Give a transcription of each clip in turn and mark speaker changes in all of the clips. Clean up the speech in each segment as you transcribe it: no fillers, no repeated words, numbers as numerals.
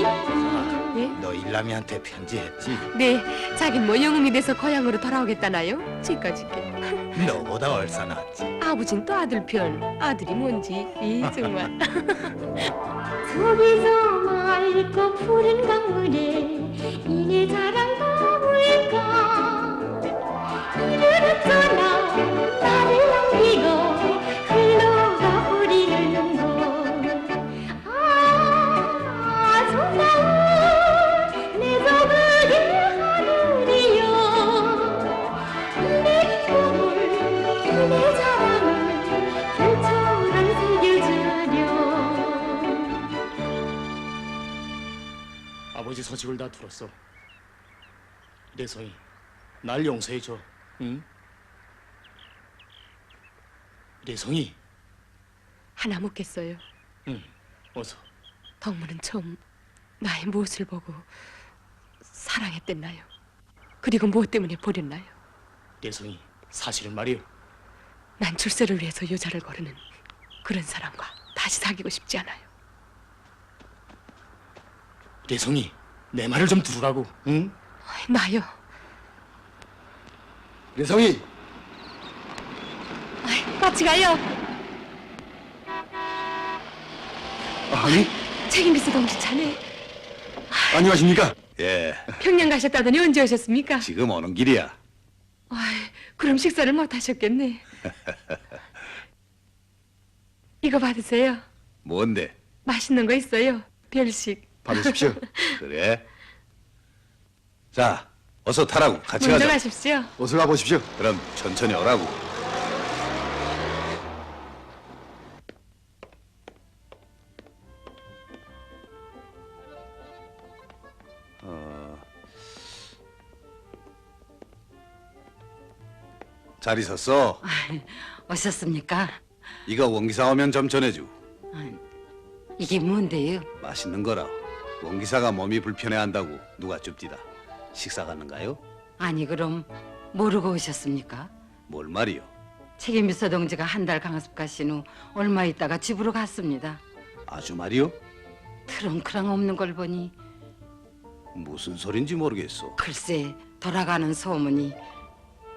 Speaker 1: 예?
Speaker 2: 너 일남이한테 편지했지?
Speaker 1: 네, 자긴 뭐 영웅이 돼서 고향으로 돌아오겠다나요? 지까짓게.
Speaker 2: 너보다 얼싸 낫지.
Speaker 1: 아버진 또 아들 편, 아들이 뭔지 이 정말.
Speaker 3: 저기서 맑고 푸른 강물에 이내 자랑 가물까 이를 어쩌나 나를 남기고 흘러가 버리는 것 정다운 내 저그의 하늘이여 내 꿈을 내 자랑을 별처럼 새겨주려.
Speaker 4: 아버지 소식을 다 들었어. 내성이 날 용서해줘. 응? 내성이.
Speaker 1: 하나 묻겠어요.
Speaker 4: 응. 어서.
Speaker 1: 덕무는 처음 나의 무엇을 보고 사랑했댔나요? 그리고 무엇 때문에 버렸나요?
Speaker 4: 내성이 사실은 말이요.
Speaker 1: 난 출세를 위해서 여자를 거르는 그런 사람과 다시 사귀고 싶지 않아요.
Speaker 4: 내성이 내 말을 좀 들으라고. 응?
Speaker 1: 나요.
Speaker 2: 내성이.
Speaker 1: 같이 가요.
Speaker 2: 아니?
Speaker 1: 책임비서 동지 자네
Speaker 2: 안녕하십니까? 예,
Speaker 1: 평양 가셨다더니 언제 오셨습니까?
Speaker 2: 지금 오는 길이야.
Speaker 1: 그럼 식사를 못 하셨겠네. 이거 받으세요.
Speaker 2: 뭔데?
Speaker 1: 맛있는 거 있어요. 별식.
Speaker 2: 받으십시오. 그래. 자, 어서 타라고. 같이
Speaker 1: 먼저
Speaker 2: 가자.
Speaker 1: 가십시오.
Speaker 2: 어서 가보십시오. 그럼 천천히 오라고. 잘 있었어?
Speaker 5: 오셨습니까?
Speaker 2: 이거 원기사 오면 좀 전해주.
Speaker 5: 이게 뭔데요?
Speaker 2: 맛있는 거라. 원기사가 몸이 불편해한다고 누가 줍디다. 식사 갔는가요?
Speaker 5: 아니 그럼 모르고 오셨습니까?
Speaker 2: 뭘 말이요?
Speaker 5: 책임비서 동지가 한 달 강습 가신 후 얼마 있다가 집으로 갔습니다.
Speaker 2: 아주 말이요?
Speaker 5: 트렁크랑 없는 걸 보니
Speaker 2: 무슨 소린지 모르겠어.
Speaker 5: 글쎄 돌아가는 소문이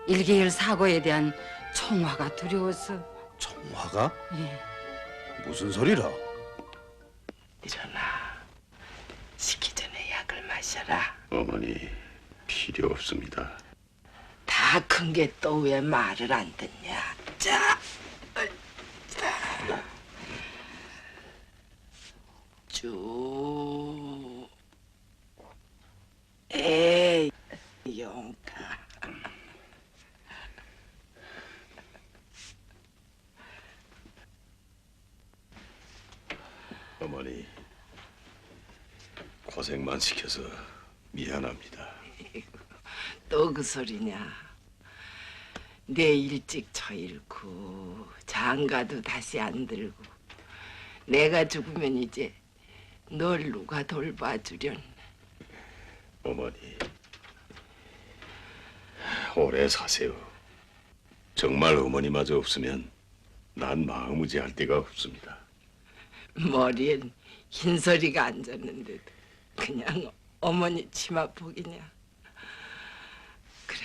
Speaker 5: 일개일 사고에 대한 총화가 두려워서.
Speaker 2: 총화가?
Speaker 5: 예.
Speaker 2: 무슨 소리라?
Speaker 6: 일어나. 식기 전에 약을 마셔라.
Speaker 7: 어머니, 필요 없습니다.
Speaker 6: 다 큰 게 또 왜 말을 안 듣냐. 자, 쭉. 에이, 용가.
Speaker 7: 어머니, 고생만 시켜서 미안합니다.
Speaker 6: 또 그 소리냐. 내 일찍 처잃고 장가도 다시 안 들고 내가 죽으면 이제 널 누가 돌봐주련.
Speaker 7: 어머니, 오래 사세요. 정말 어머니마저 없으면 난 마음의지할 데가 없습니다.
Speaker 6: 머리엔 흰소리가 앉았는데도 그냥 어머니 치마폭이냐. 그래,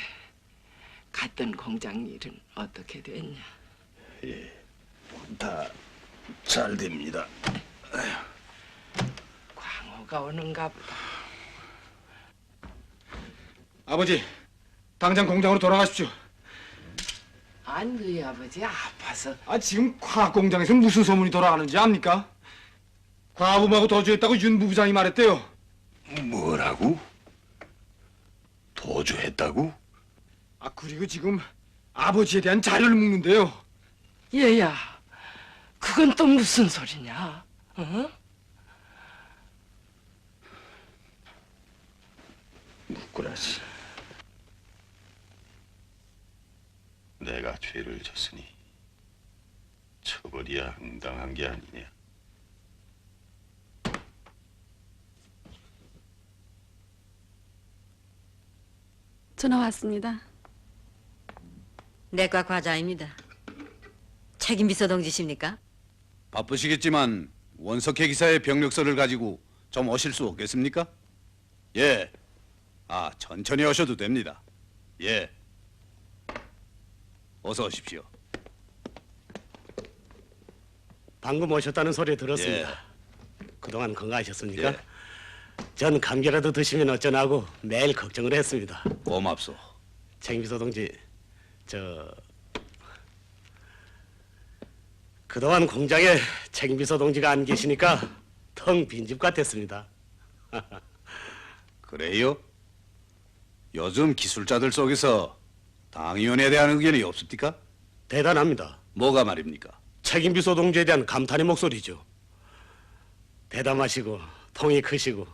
Speaker 6: 갔던 공장 일은 어떻게 됐냐.
Speaker 7: 예, 다 잘 됩니다.
Speaker 6: 광호가 오는가 보다.
Speaker 8: 아버지, 당장 공장으로 돌아가십시오.
Speaker 6: 아니, 너희 아버지 아파서.
Speaker 8: 지금 과학 공장에서 무슨 소문이 돌아가는지 압니까? 과부하고 도주했다고 윤 부부장이 말했대요.
Speaker 7: 뭐라고? 도주했다고?
Speaker 8: 그리고 지금 아버지에 대한 자료를 묻는데요.
Speaker 6: 얘야, 그건 또 무슨 소리냐? 어?
Speaker 7: 묻구라지. 내가 죄를 졌으니 처벌이야 응당한 게 아니냐.
Speaker 9: 전화 왔습니다.
Speaker 5: 내과 과자입니다. 책임비서 동지십니까?
Speaker 2: 바쁘시겠지만 원석회 기사의 병력서를 가지고 좀 오실 수 없겠습니까? 예. 아, 천천히 오셔도 됩니다. 예. 어서 오십시오.
Speaker 4: 방금 오셨다는 소리 들었습니다. 그동안 건강하셨습니까? 전 감기라도 드시면 어쩌나고 매일 걱정을 했습니다.
Speaker 2: 고맙소.
Speaker 4: 책임비서 동지, 그동안 공장에 책임비서 동지가 안 계시니까 텅 빈 집 같았습니다.
Speaker 2: 그래요? 요즘 기술자들 속에서 당위원에 대한 의견이 없습니까?
Speaker 4: 대단합니다.
Speaker 2: 뭐가 말입니까?
Speaker 4: 책임비서 동지에 대한 감탄의 목소리죠. 대담하시고 통이 크시고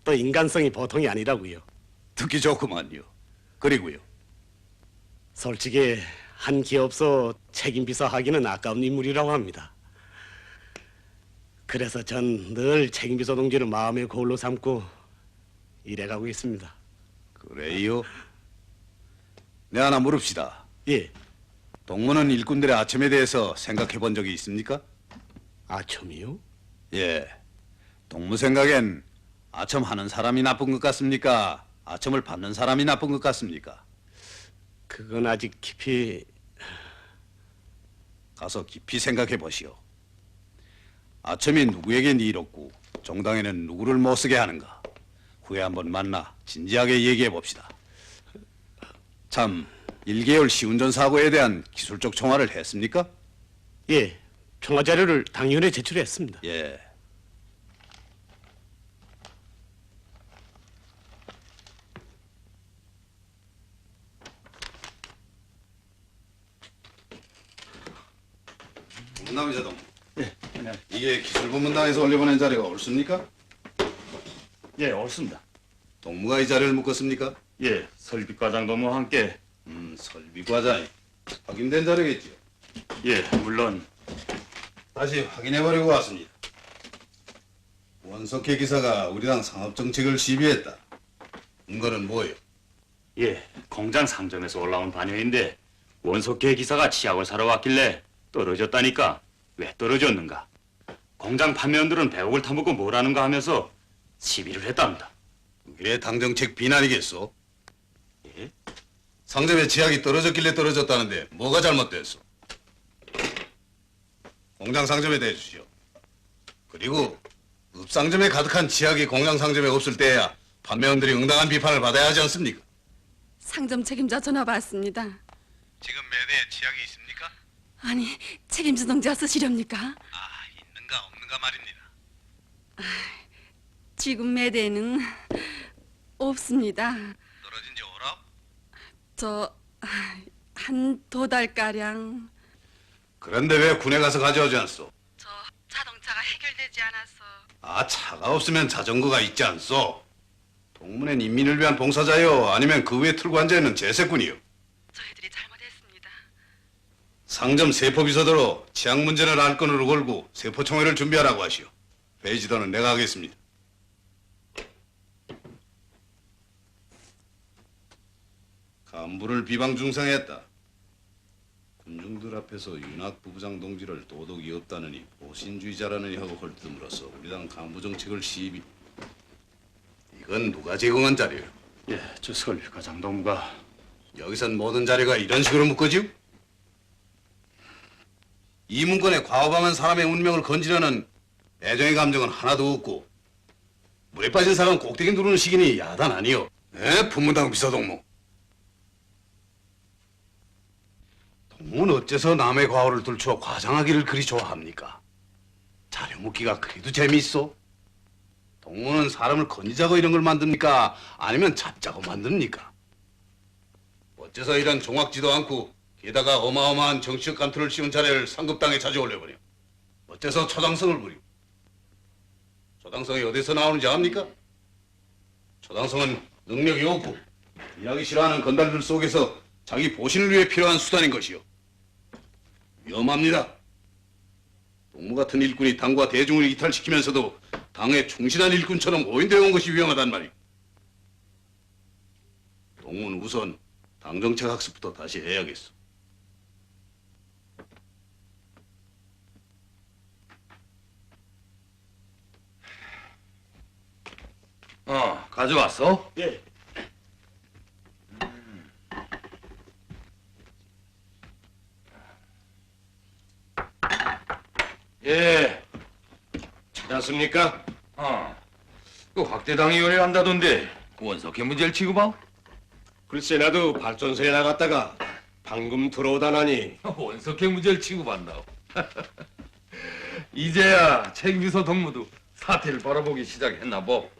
Speaker 4: 또 인간성이 보통이 아니라고요.
Speaker 2: 듣기 좋구만요. 그리고요.
Speaker 4: 솔직히 한 기업소 책임비서 하기는 아까운 인물이라고 합니다. 그래서 전 늘 책임비서 동지를 마음의 거울로 삼고 일해가고 있습니다.
Speaker 2: 그래요? 네, 하나 물읍시다.
Speaker 4: 예,
Speaker 2: 동무는 일꾼들의 아첨에 대해서 생각해 본 적이 있습니까?
Speaker 4: 아첨이요?
Speaker 2: 예. 동무 생각엔 아첨하는 사람이 나쁜 것 같습니까? 아첨을 받는 사람이 나쁜 것 같습니까?
Speaker 4: 그건 아직 깊이...
Speaker 2: 가서 깊이 생각해 보시오. 아첨이 누구에겐 이롭고 정당에는 누구를 못 쓰게 하는가? 후에 한번 만나 진지하게 얘기해 봅시다. 참, 1개월 시운전 사고에 대한 기술적 총화를 했습니까?
Speaker 4: 예, 평화 자료를 당위원회에 제출했습니다.
Speaker 2: 예. 문담이자 동.
Speaker 7: 예,
Speaker 2: 이게 기술부문당에서 올려보낸 자료가 옳습니까?
Speaker 7: 예, 옳습니다.
Speaker 2: 동무가 이 자료를 묶었습니까?
Speaker 7: 예, 설비과장 동무와 함께
Speaker 2: 설비과장이 확인된 자료겠지요.
Speaker 7: 예, 물론
Speaker 2: 다시 확인해보려고 왔습니다. 원석회 기사가 우리 당 상업정책을 시비했다. 근거는 뭐예요?
Speaker 7: 예, 공장 상점에서 올라온 반영인데 원석계 기사가 치약을 사러 왔길래 떨어졌다니까 왜 떨어졌는가? 공장 판매원들은 100억을 타먹고 뭐라는가 하면서 시비를 했답니다.
Speaker 2: 그게 당정책 비난이겠소?
Speaker 7: 예?
Speaker 2: 상점에 치약이 떨어졌길래 떨어졌다는데 뭐가 잘못됐소? 공장 상점에 대주시오. 그리고 읍상점에 가득한 치약이 공장 상점에 없을 때야 판매원들이 응당한 비판을 받아야 하지 않습니까?
Speaker 9: 상점 책임자 전화 받았습니다.
Speaker 2: 지금 매대에 치약이 있습니까?
Speaker 9: 아니, 책임자 동지가 쓰시렵니까?
Speaker 2: 있는가 없는가 말입니다.
Speaker 9: 지금 매대에는 없습니다.
Speaker 2: 떨어진 지 오라?
Speaker 9: 저 한 두 달가량.
Speaker 2: 그런데 왜 군에 가서 가져오지 않소?
Speaker 9: 저 자동차가 해결되지 않아서.
Speaker 2: 아, 차가 없으면 자전거가 있지 않소? 동문엔 인민을 위한 봉사자요? 아니면 그 위에 틀고 앉아있는 제세꾼이요?
Speaker 9: 저희들이 잘못했습니다.
Speaker 2: 상점 세포비서대로 치약 문제를 안건으로 걸고 세포총회를 준비하라고 하시오. 회의 지도는 내가 하겠습니다. 간부를 비방중상했다. 군중들 앞에서 윤학 부부장 동지를 도덕이 없다느니 보신주의자라느니 하고 헐뜯음으로써 우리 당 간부 정책을 시비. 이건 누가 제공한 자료예요?
Speaker 7: 예, 저 설비과장 동무가
Speaker 2: 여기선 모든 자료가 이런 식으로 묶어지요? 이 문건에 과업하면 사람의 운명을 건지려는 애정의 감정은 하나도 없고 물에 빠진 사람 꼭대기 누르는 시기니 야단 아니요. 네, 품문당 비서동무. 동무는 어째서 남의 과오를 들추어 과장하기를 그리 좋아합니까? 자료 묻기가 그래도 재미있어? 동무는 사람을 건지자고 이런 걸 만듭니까? 아니면 잡자고 만듭니까? 어째서 이런 종악지도 않고 게다가 어마어마한 정치적 감투를 씌운 자료를 상급당에 자주 올려버려? 어째서 초당성을 부려? 초당성이 어디서 나오는지 압니까? 초당성은 능력이 없고 일하기 싫어하는 건달들 속에서 자기 보신을 위해 필요한 수단인 것이요. 위험합니다. 동무 같은 일꾼이 당과 대중을 이탈시키면서도 당에 충실한 일꾼처럼 오인되어 온 것이 위험하단 말이오. 동무는 우선 당정책 학습부터 다시 해야겠어.
Speaker 10: 가져왔어?
Speaker 4: 예.
Speaker 10: 예. 찾았습니까? 그 확대당이 요리한다던데 그 원석회 문제를 취급하오?
Speaker 4: 글쎄 나도 발전소에 나갔다가 방금 들어오다나니
Speaker 10: 원석회 문제를 취급한다오. 이제야 책임비서 동무도 사태를 바라보기 시작했나 보.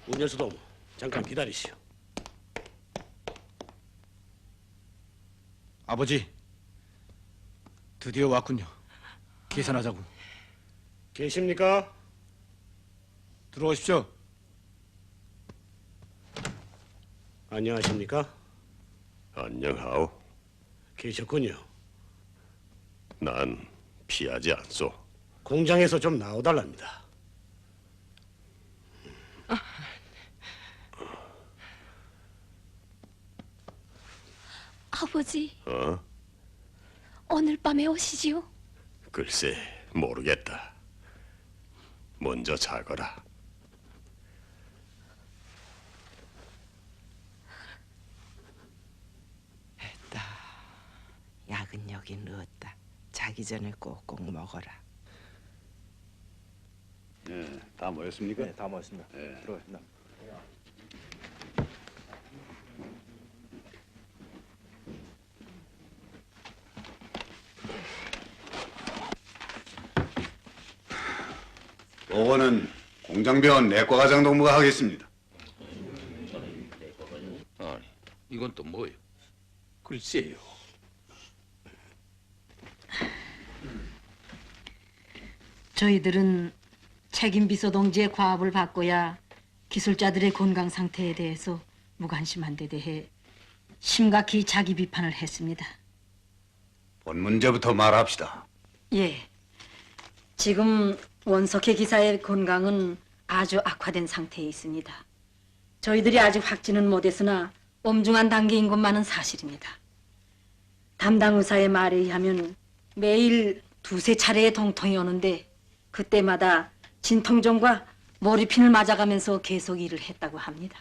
Speaker 4: 운여수도 잠깐 기다리시오.
Speaker 8: 아버지, 드디어 왔군요. 계산하자고.
Speaker 4: 계십니까?
Speaker 8: 들어오십시오.
Speaker 4: 안녕하십니까?
Speaker 11: 안녕하오.
Speaker 4: 계셨군요.
Speaker 11: 난 피하지 않소.
Speaker 4: 공장에서 좀 나오달랍니다.
Speaker 3: 아버지,
Speaker 11: 어?
Speaker 3: 오늘 밤에 오시지요?
Speaker 11: 글쎄 모르겠다. 먼저 자거라.
Speaker 6: 약은 여긴 넣었다. 자기 전에 꼭꼭 먹어라.
Speaker 2: 예, 다 모였습니까?
Speaker 8: 네, 다 모였습니다.
Speaker 2: 예.
Speaker 8: 들어가십니다.
Speaker 2: 보고는 공장병원 내과과장 동무가 하겠습니다.
Speaker 10: 아니, 이건 또 뭐예요? 글쎄요.
Speaker 5: 저희들은 책임비서 동지의 과업을 바꿔야 기술자들의 건강 상태에 대해서 무관심한 데 대해 심각히 자기 비판을 했습니다.
Speaker 2: 본 문제부터 말합시다.
Speaker 5: 예. 지금 원석회 기사의 건강은 아주 악화된 상태에 있습니다. 저희들이 아직 확진은 못했으나 엄중한 단계인 것만은 사실입니다. 담당 의사의 말에 의하면 매일 두세 차례의 통통이 오는데 그때마다 진통종과 모르핀을 맞아가면서 계속 일을 했다고 합니다.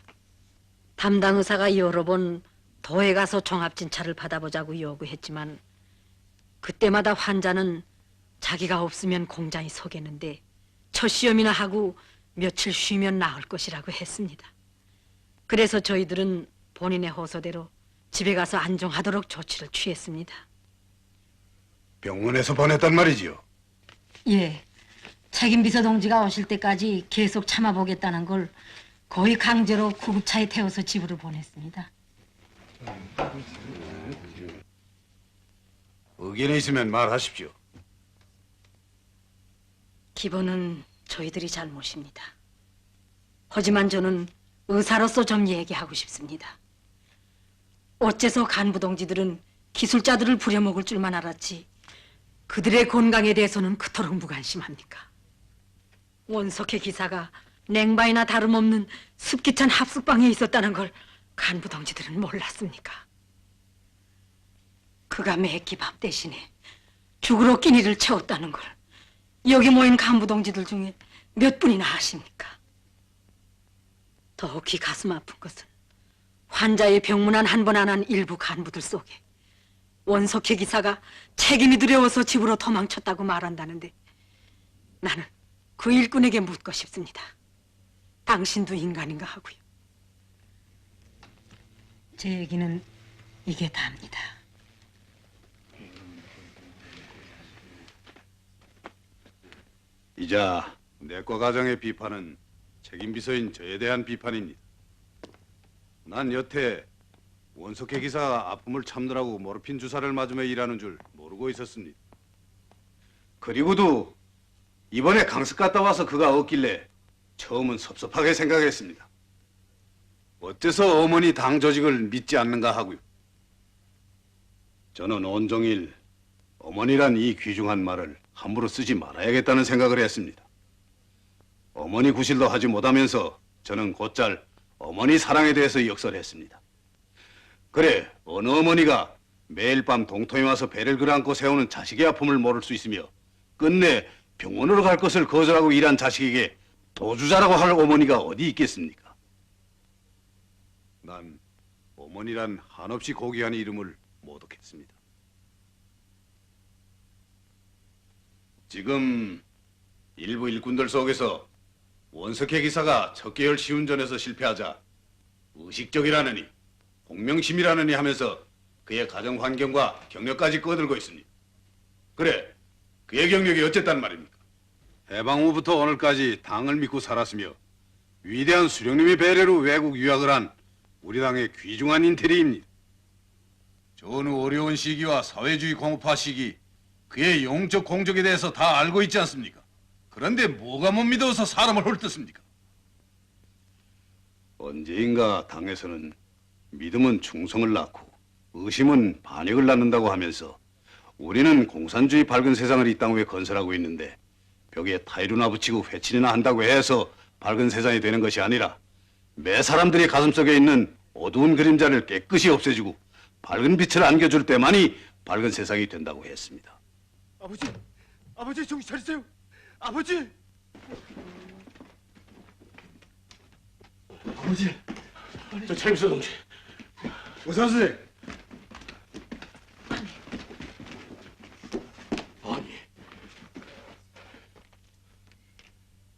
Speaker 5: 담당 의사가 여러 번 도에 가서 종합진찰을 받아보자고 요구했지만 그때마다 환자는 자기가 없으면 공장이 서겠는데 첫 시험이나 하고 며칠 쉬면 나을 것이라고 했습니다. 그래서 저희들은 본인의 호소대로 집에 가서 안정하도록 조치를 취했습니다.
Speaker 2: 병원에서 보냈단 말이지요.
Speaker 5: 예. 책임비서 동지가 오실 때까지 계속 참아보겠다는 걸 거의 강제로 구급차에 태워서 집으로 보냈습니다.
Speaker 2: 의견이 있으면 말하십시오.
Speaker 5: 기본은 저희들이 잘못입니다. 하지만 저는 의사로서 좀 얘기하고 싶습니다. 어째서 간부 동지들은 기술자들을 부려먹을 줄만 알았지 그들의 건강에 대해서는 그토록 무관심합니까? 원석회 기사가 냉바이나 다름없는 습기찬 합숙방에 있었다는 걸 간부 동지들은 몰랐습니까? 그가 매끼밥 대신에 죽으러 끼니를 채웠다는 걸 여기 모인 간부 동지들 중에 몇 분이나 아십니까? 더욱이 가슴 아픈 것은 환자의 병문안 한 번 안 한 일부 간부들 속에 원석회 기사가 책임이 두려워서 집으로 도망쳤다고 말한다는데 나는 그 일꾼에게 묻고 싶습니다. 당신도 인간인가 하고요. 제 얘기는 이게 다입니다.
Speaker 2: 이자 내과 과장의 비판은 책임비서인 저에 대한 비판입니다. 난 여태 원석회 기사가 아픔을 참느라고 모르핀 주사를 맞으며 일하는 줄 모르고 있었습니다. 그리고도 이번에 강습 갔다 와서 그가 없길래 처음은 섭섭하게 생각했습니다. 어째서 어머니 당 조직을 믿지 않는가 하고요. 저는 온종일 어머니란 이 귀중한 말을 함부로 쓰지 말아야겠다는 생각을 했습니다. 어머니 구실도 하지 못하면서 저는 곧잘 어머니 사랑에 대해서 역설했습니다. 그래, 어느 어머니가 매일 밤 동통이 와서 배를 끌어안고 세우는 자식의 아픔을 모를 수 있으며 끝내 병원으로 갈 것을 거절하고 일한 자식에게 도주자라고 할 어머니가 어디 있겠습니까? 난 어머니란 한없이 고귀한 이름을 모독했습니다. 지금 일부 일꾼들 속에서 원석회 기사가 첫 계열 시운전에서 실패하자 의식적이라느니 공명심이라느니 하면서 그의 가정 환경과 경력까지 꺼들고 있습니다. 그래, 그의 경력이 어쨌단 말입니까? 해방 후부터 오늘까지 당을 믿고 살았으며 위대한 수령님의 배려로 외국 유학을 한 우리 당의 귀중한 인테리입니다. 전후 어려운 시기와 사회주의 공업화 시기, 그의 영적 공적에 대해서 다 알고 있지 않습니까? 그런데 뭐가 못 믿어서 사람을 홀뜯습니까? 언제인가 당에서는 믿음은 충성을 낳고 의심은 반역을 낳는다고 하면서 우리는 공산주의 밝은 세상을 이 땅 위에 건설하고 있는데 벽에 타일이나 붙이고 회칠이나 한다고 해서 밝은 세상이 되는 것이 아니라 매 사람들의 가슴속에 있는 어두운 그림자를 깨끗이 없애주고 밝은 빛을 안겨줄 때만이 밝은 세상이 된다고 했습니다.
Speaker 8: 아버지 정신 차리세요. 아버지.
Speaker 4: 저 최민수 동지.
Speaker 8: 오사 선생.
Speaker 4: 아니,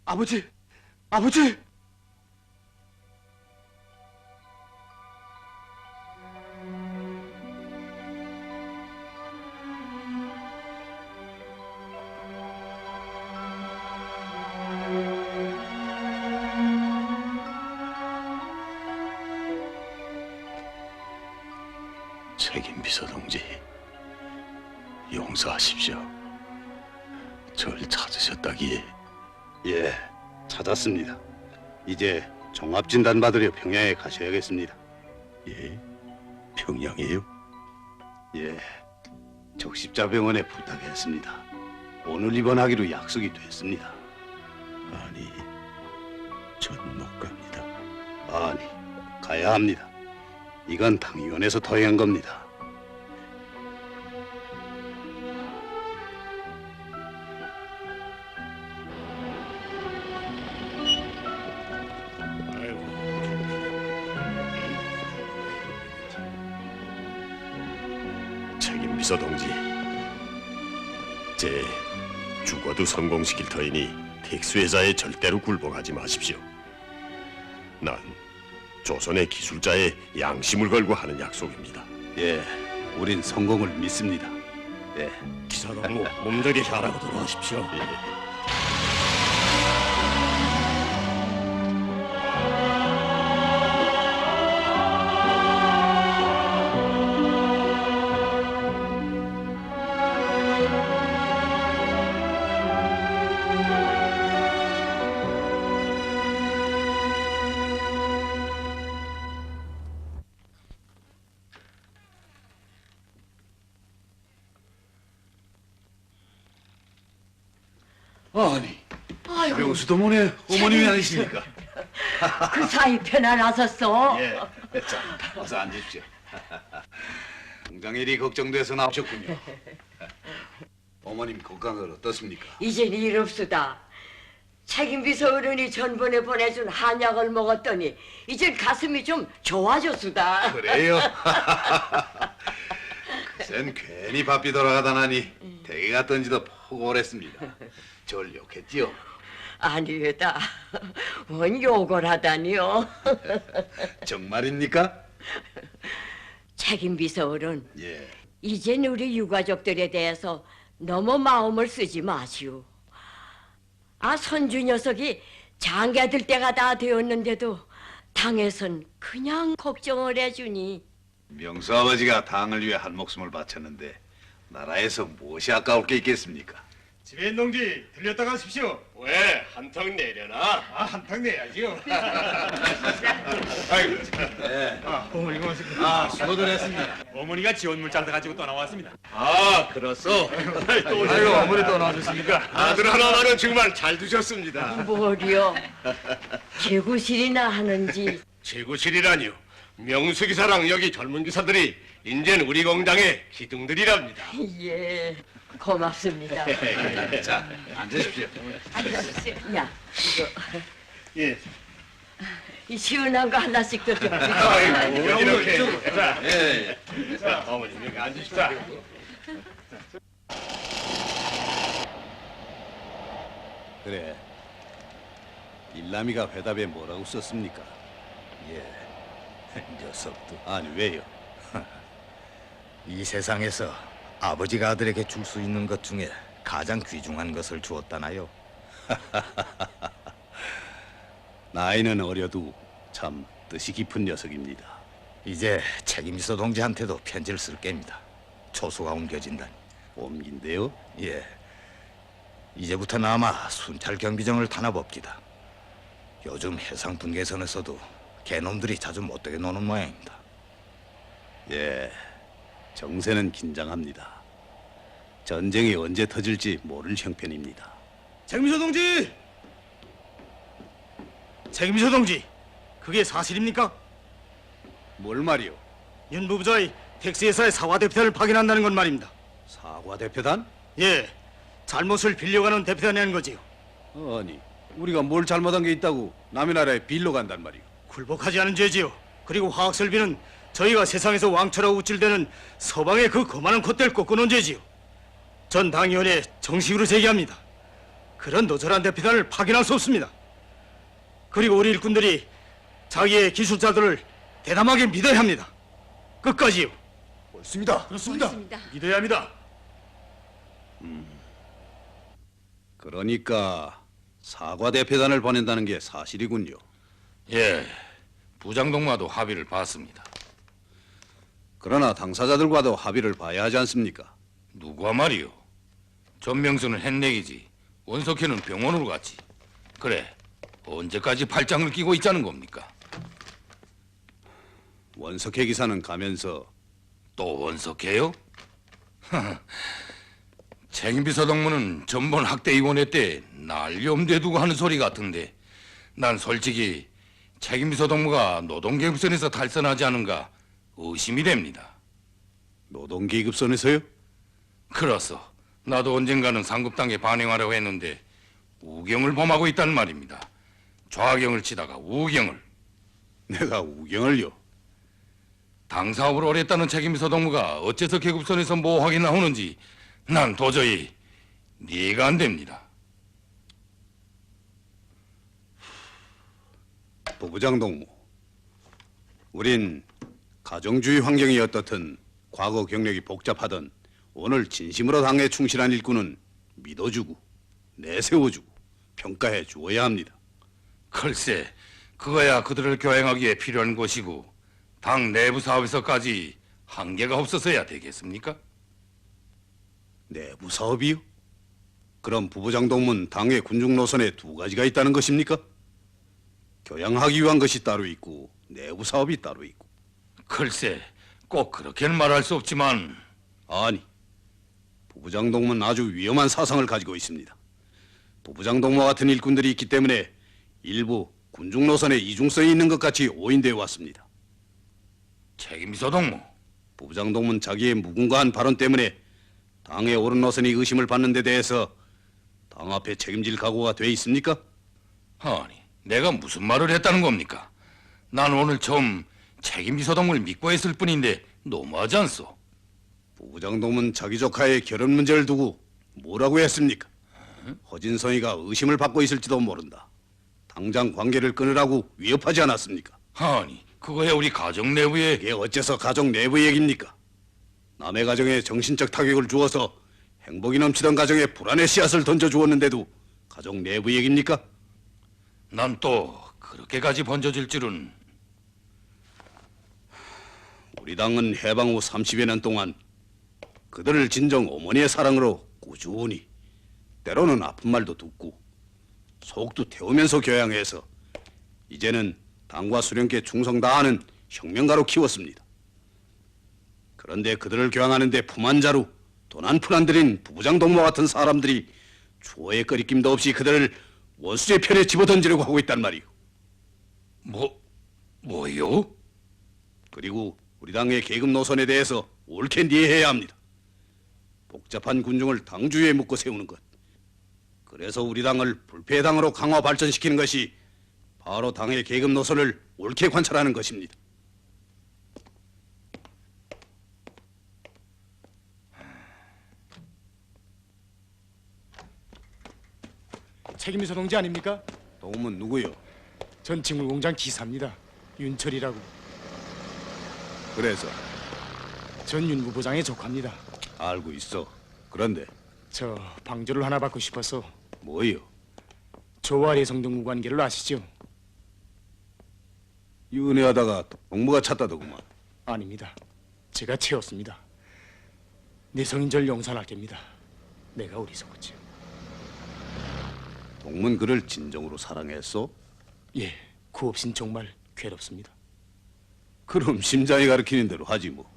Speaker 8: 아버지.
Speaker 11: 책임 비서 동지, 용서하십시오. 절 찾으셨다기에.
Speaker 2: 예, 찾았습니다. 이제 종합진단 받으려 평양에 가셔야겠습니다.
Speaker 11: 예, 평양에요?
Speaker 2: 예, 적십자병원에 부탁했습니다. 오늘 입원하기로 약속이 됐습니다.
Speaker 11: 아니, 전 못 갑니다.
Speaker 2: 아니, 가야 합니다. 이건 당위원회에서 토행한 겁니다.
Speaker 11: 책임 비서 동지, 제 죽어도 성공시킬 터이니 택수회사에 절대로 굴복하지 마십시오. 난 조선의 기술자의 양심을 걸고 하는 약속입니다.
Speaker 2: 예, 우린 성공을 믿습니다. 예.
Speaker 4: 기사단 몸되게 잘하고 돌아가십시오.
Speaker 11: 예.
Speaker 2: 아니, 명수도문의 어머님이 아니십니까?
Speaker 5: 그 사이 편안하셨어?
Speaker 2: 예, 자, 어서 앉으십시오. 공장 일이 걱정돼서 나오셨군요. 어머님 건강은 어떻습니까?
Speaker 12: 이젠 일 없수다. 책임비서 어른이 전번에 보내준 한약을 먹었더니 이젠 가슴이 좀 좋아졌수다.
Speaker 2: 그래요? 그센 괜히 바삐 돌아가다 나니 대개가 던지도 포골했습니다. 절 욕했지요?
Speaker 12: 아니에다. 원 욕을 하다니요.
Speaker 2: 정말입니까?
Speaker 12: 책임비서 어른,
Speaker 2: 예.
Speaker 12: 이젠 우리 유가족들에 대해서 너무 마음을 쓰지 마시오. 선주 녀석이 장가들 때가 다 되었는데도 당에선 그냥 걱정을 해주니.
Speaker 2: 명수 아버지가 당을 위해 한 목숨을 바쳤는데 나라에서 무엇이 아까울 게 있겠습니까?
Speaker 4: 지배인 동지 들렸다 가십시오. 왜 한턱 내려나? 한턱 내야지요.
Speaker 10: 아이고,
Speaker 2: 네.
Speaker 10: 어머니 고맙습니다.
Speaker 2: 수고들 했습니다.
Speaker 10: 어머니가 지원 물장 가지고 떠나왔습니다.
Speaker 4: 그렇소.
Speaker 10: 아이고, 어머니 떠나주십니까?
Speaker 4: 아들 하나만은 정말 잘 두셨습니다.
Speaker 12: 뭐려? 개구실이나 하는지.
Speaker 4: 제구실이라니요. 명수 기사랑 여기 젊은 기사들이
Speaker 11: 인제는 우리 공장의 기둥들이랍니다.
Speaker 12: 예, 고맙습니다.
Speaker 2: 자, 앉으십시오.
Speaker 12: 앉으십시오. 야, 이거
Speaker 11: 예.
Speaker 12: 이 시원한 거 하나씩 더 좀.
Speaker 11: 아이고, 이렇게. 자,
Speaker 2: 예,
Speaker 11: 자, 어머님 여기 앉으십시오.
Speaker 2: 그래. 일남이가 회답에 뭐라고 썼습니까?
Speaker 13: 녀석도
Speaker 2: 아니, 왜요?
Speaker 13: 이 세상에서 아버지가 아들에게 줄 수 있는 것 중에 가장 귀중한 것을 주었다나요?
Speaker 2: 나이는 어려도 참 뜻이 깊은 녀석입니다.
Speaker 13: 이제 책임있어 동지한테도 편지를 쓸 게입니다. 초소가 옮겨진다니.
Speaker 2: 옮긴데요?
Speaker 13: 예. 이제부터는 아마 순찰 경비정을 탄압업기다. 요즘 해상 분계선에서도 개놈들이 자주 못되게 노는 모양입니다.
Speaker 2: 예, 정세는 긴장합니다. 전쟁이 언제 터질지 모를 형편입니다.
Speaker 4: 책임서 동지! 책임서 동지, 그게 사실입니까?
Speaker 2: 뭘 말이요?
Speaker 4: 윤 부부장이 택시회사의 사과 대표단을 파견한다는 건 말입니다.
Speaker 2: 사과 대표단?
Speaker 4: 예, 잘못을 빌려가는 대표단이라는 거지요.
Speaker 2: 아니, 우리가 뭘 잘못한 게 있다고 남의 나라에 빌려 간단 말이오.
Speaker 4: 굴복하지 않은 죄지요. 그리고 화학설비는 저희가 세상에서 왕초라고 우쭐대는 서방의 그 거만한 콧대를 꺾어놓은 죄지요. 전 당위원회 정식으로 제기합니다. 그런 노절한 대표단을 파견할 수 없습니다. 그리고 우리 일꾼들이 자기의 기술자들을 대담하게 믿어야 합니다. 끝까지요.
Speaker 13: 옳습니다.
Speaker 4: 그렇습니다. 믿어야 합니다.
Speaker 2: 그러니까 사과 대표단을 보낸다는 게 사실이군요.
Speaker 10: 예, 부장동마도 합의를 봤습니다.
Speaker 2: 그러나 당사자들과도 합의를 봐야 하지 않습니까?
Speaker 10: 누가 말이요? 전명수는 햇내기지, 원석회는 병원으로 갔지. 그래, 언제까지 팔짱을 끼고 있자는 겁니까?
Speaker 2: 원석회 기사는 가면서
Speaker 10: 또 원석회요? 책임비서동무는 전번 학대위원회 때 날 염두에 두고 하는 소리 같은데 난 솔직히 책임비서동무가 노동계급선에서 탈선하지 않은가 의심이 됩니다.
Speaker 2: 노동계급선에서요?
Speaker 10: 그렇소. 나도 언젠가는 상급당에 반행하려고 했는데 우경을 범하고 있다는 말입니다. 좌경을 치다가 우경을.
Speaker 2: 내가 우경을요?
Speaker 10: 당사업을 오래 했다는 책임비서동무가 어째서 계급선에서 뭐 하게 나오는지 난 도저히 이해가 안 됩니다.
Speaker 2: 부부장 동무, 우린 가정주의 환경이 어떻든 과거 경력이 복잡하던 오늘 진심으로 당에 충실한 일꾼은 믿어주고 내세워주고 평가해 주어야 합니다.
Speaker 10: 글쎄, 그거야 그들을 교양하기에 필요한 것이고 당 내부 사업에서까지 한계가 없어서야 되겠습니까?
Speaker 2: 내부 사업이요? 그럼 부부장 동문 당의 군중 노선에 두 가지가 있다는 것입니까? 교양하기 위한 것이 따로 있고 내부 사업이 따로 있고.
Speaker 10: 글쎄, 꼭 그렇게는 말할 수 없지만
Speaker 2: 아니, 부부장 동문 아주 위험한 사상을 가지고 있습니다. 부부장 동무와 같은 일꾼들이 있기 때문에 일부 군중 노선에 이중성이 있는 것 같이 오인되어 왔습니다.
Speaker 10: 책임비서 동무,
Speaker 2: 부부장 동문 자기의 무궁가한 발언 때문에 당의 옳은 노선이 의심을 받는 데 대해서 당 앞에 책임질 각오가 돼 있습니까?
Speaker 10: 아니, 내가 무슨 말을 했다는 겁니까? 난 오늘 처음 책임비서동무를 믿고 했을 뿐인데 너무하지 않소?
Speaker 2: 부부장 동문 자기 조카의 결혼 문제를 두고 뭐라고 했습니까? 허진성이가 의심을 받고 있을지도 모른다. 당장 관계를 끊으라고 위협하지 않았습니까?
Speaker 10: 아니, 그거야 우리 가정 내부에...
Speaker 2: 이게 어째서 가정 내부 얘기입니까? 남의 가정에 정신적 타격을 주어서 행복이 넘치던 가정에 불안의 씨앗을 던져주었는데도 가정 내부 얘기입니까?
Speaker 10: 난 또 그렇게까지 번져질 줄은...
Speaker 2: 우리 당은 해방 후 30여 년 동안 그들을 진정 어머니의 사랑으로 꾸준히 때로는 아픈 말도 듣고 속도 태우면서 교양해서 이제는 당과 수령께 충성 다하는 혁명가로 키웠습니다. 그런데 그들을 교양하는데 품 한 자루 돈 한 푼 안 들인 부부장 동무와 같은 사람들이 추호의 거리낌도 없이 그들을 원수의 편에 집어던지려고 하고 있단 말이오.
Speaker 10: 뭐요?
Speaker 2: 그리고 우리 당의 계급 노선에 대해서 옳게 이해해야 합니다. 복잡한 군중을 당주에 묶어 세우는 것. 그래서 우리 당을 불패당으로 강화 발전시키는 것이 바로 당의 계급 노선을 옳게 관찰하는 것입니다.
Speaker 8: 책임비서 동지 아닙니까?
Speaker 2: 동문 누구요?
Speaker 8: 전 직물공장 기사입니다. 윤철이라고.
Speaker 2: 그래서
Speaker 8: 전 윤 부장의 조카입니다.
Speaker 2: 알고 있어. 그런데
Speaker 8: 저 방조를 하나 받고 싶어서.
Speaker 2: 뭐요?
Speaker 8: 조와 내성동무 관계를 아시죠?
Speaker 2: 연애하다가 동무가 찾다더구만.
Speaker 8: 아닙니다. 제가 채웠습니다. 내성인 절 용서할 겁니다. 내가 어리석었지요.
Speaker 2: 동문 그를 진정으로 사랑했어?
Speaker 8: 예, 그 없인 정말 괴롭습니다.
Speaker 2: 그럼 심장이 가르치는 대로 하지 뭐.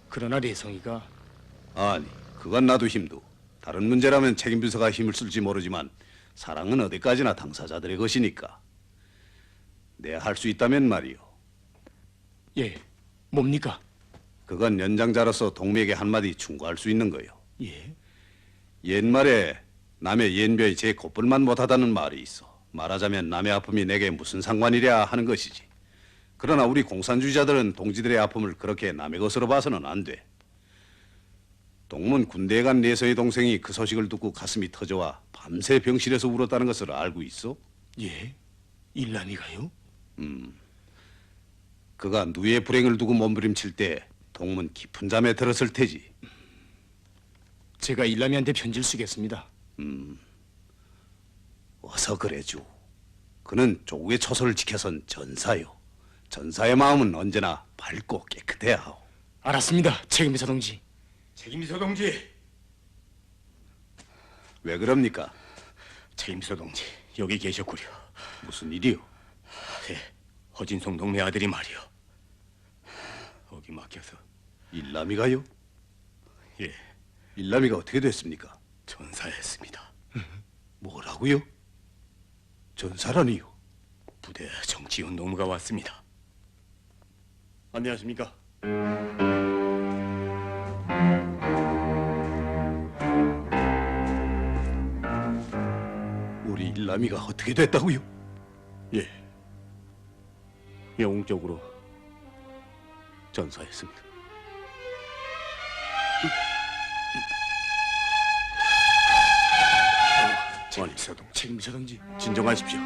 Speaker 8: 그러나 내성이가.
Speaker 2: 아니, 그건 나도 힘도. 다른 문제라면 책임비서가 힘을 쓸지 모르지만 사랑은 어디까지나 당사자들의 것이니까. 내 할 수 있다면 말이요.
Speaker 8: 예, 뭡니까?
Speaker 2: 그건 연장자로서 동맥에 한마디 충고할 수 있는 거요.
Speaker 8: 예?
Speaker 2: 옛말에 남의 연변이 제 곱불만 못하다는 말이 있어. 말하자면 남의 아픔이 내게 무슨 상관이랴 하는 것이지. 그러나 우리 공산주의자들은 동지들의 아픔을 그렇게 남의 것으로 봐서는 안 돼. 동문 군대에 간 내성의 동생이 그 소식을 듣고 가슴이 터져와 밤새 병실에서 울었다는 것을 알고 있어?
Speaker 8: 예? 일남이가요?
Speaker 2: 그가 누이의 불행을 두고 몸부림칠 때 동문 깊은 잠에 들었을 테지.
Speaker 8: 제가 일남이한테 편지를 쓰겠습니다.
Speaker 2: 어서 그래주. 그는 조국의 초소를 지켜선 전사요. 전사의 마음은 언제나 밝고 깨끗해야 하오.
Speaker 8: 알았습니다, 책임비서 동지.
Speaker 11: 책임비서 동지.
Speaker 2: 왜 그럽니까?
Speaker 11: 책임비서 동지 여기 계셨구려.
Speaker 2: 무슨 일이요?
Speaker 11: 네, 허진송 동네 아들이 말이요. 거기 막혀서.
Speaker 2: 일남이가요?
Speaker 11: 예,
Speaker 2: 일남이가 어떻게 됐습니까?
Speaker 11: 전사했습니다.
Speaker 2: 뭐라고요? 전사라니요?
Speaker 11: 부대 정치운동무가 왔습니다. 안녕하십니까?
Speaker 2: 우리 일남이가 어떻게 됐다고요?
Speaker 11: 예, 영웅적으로 전사했습니다.
Speaker 8: 책임비서 동지.
Speaker 11: 진정하십시오.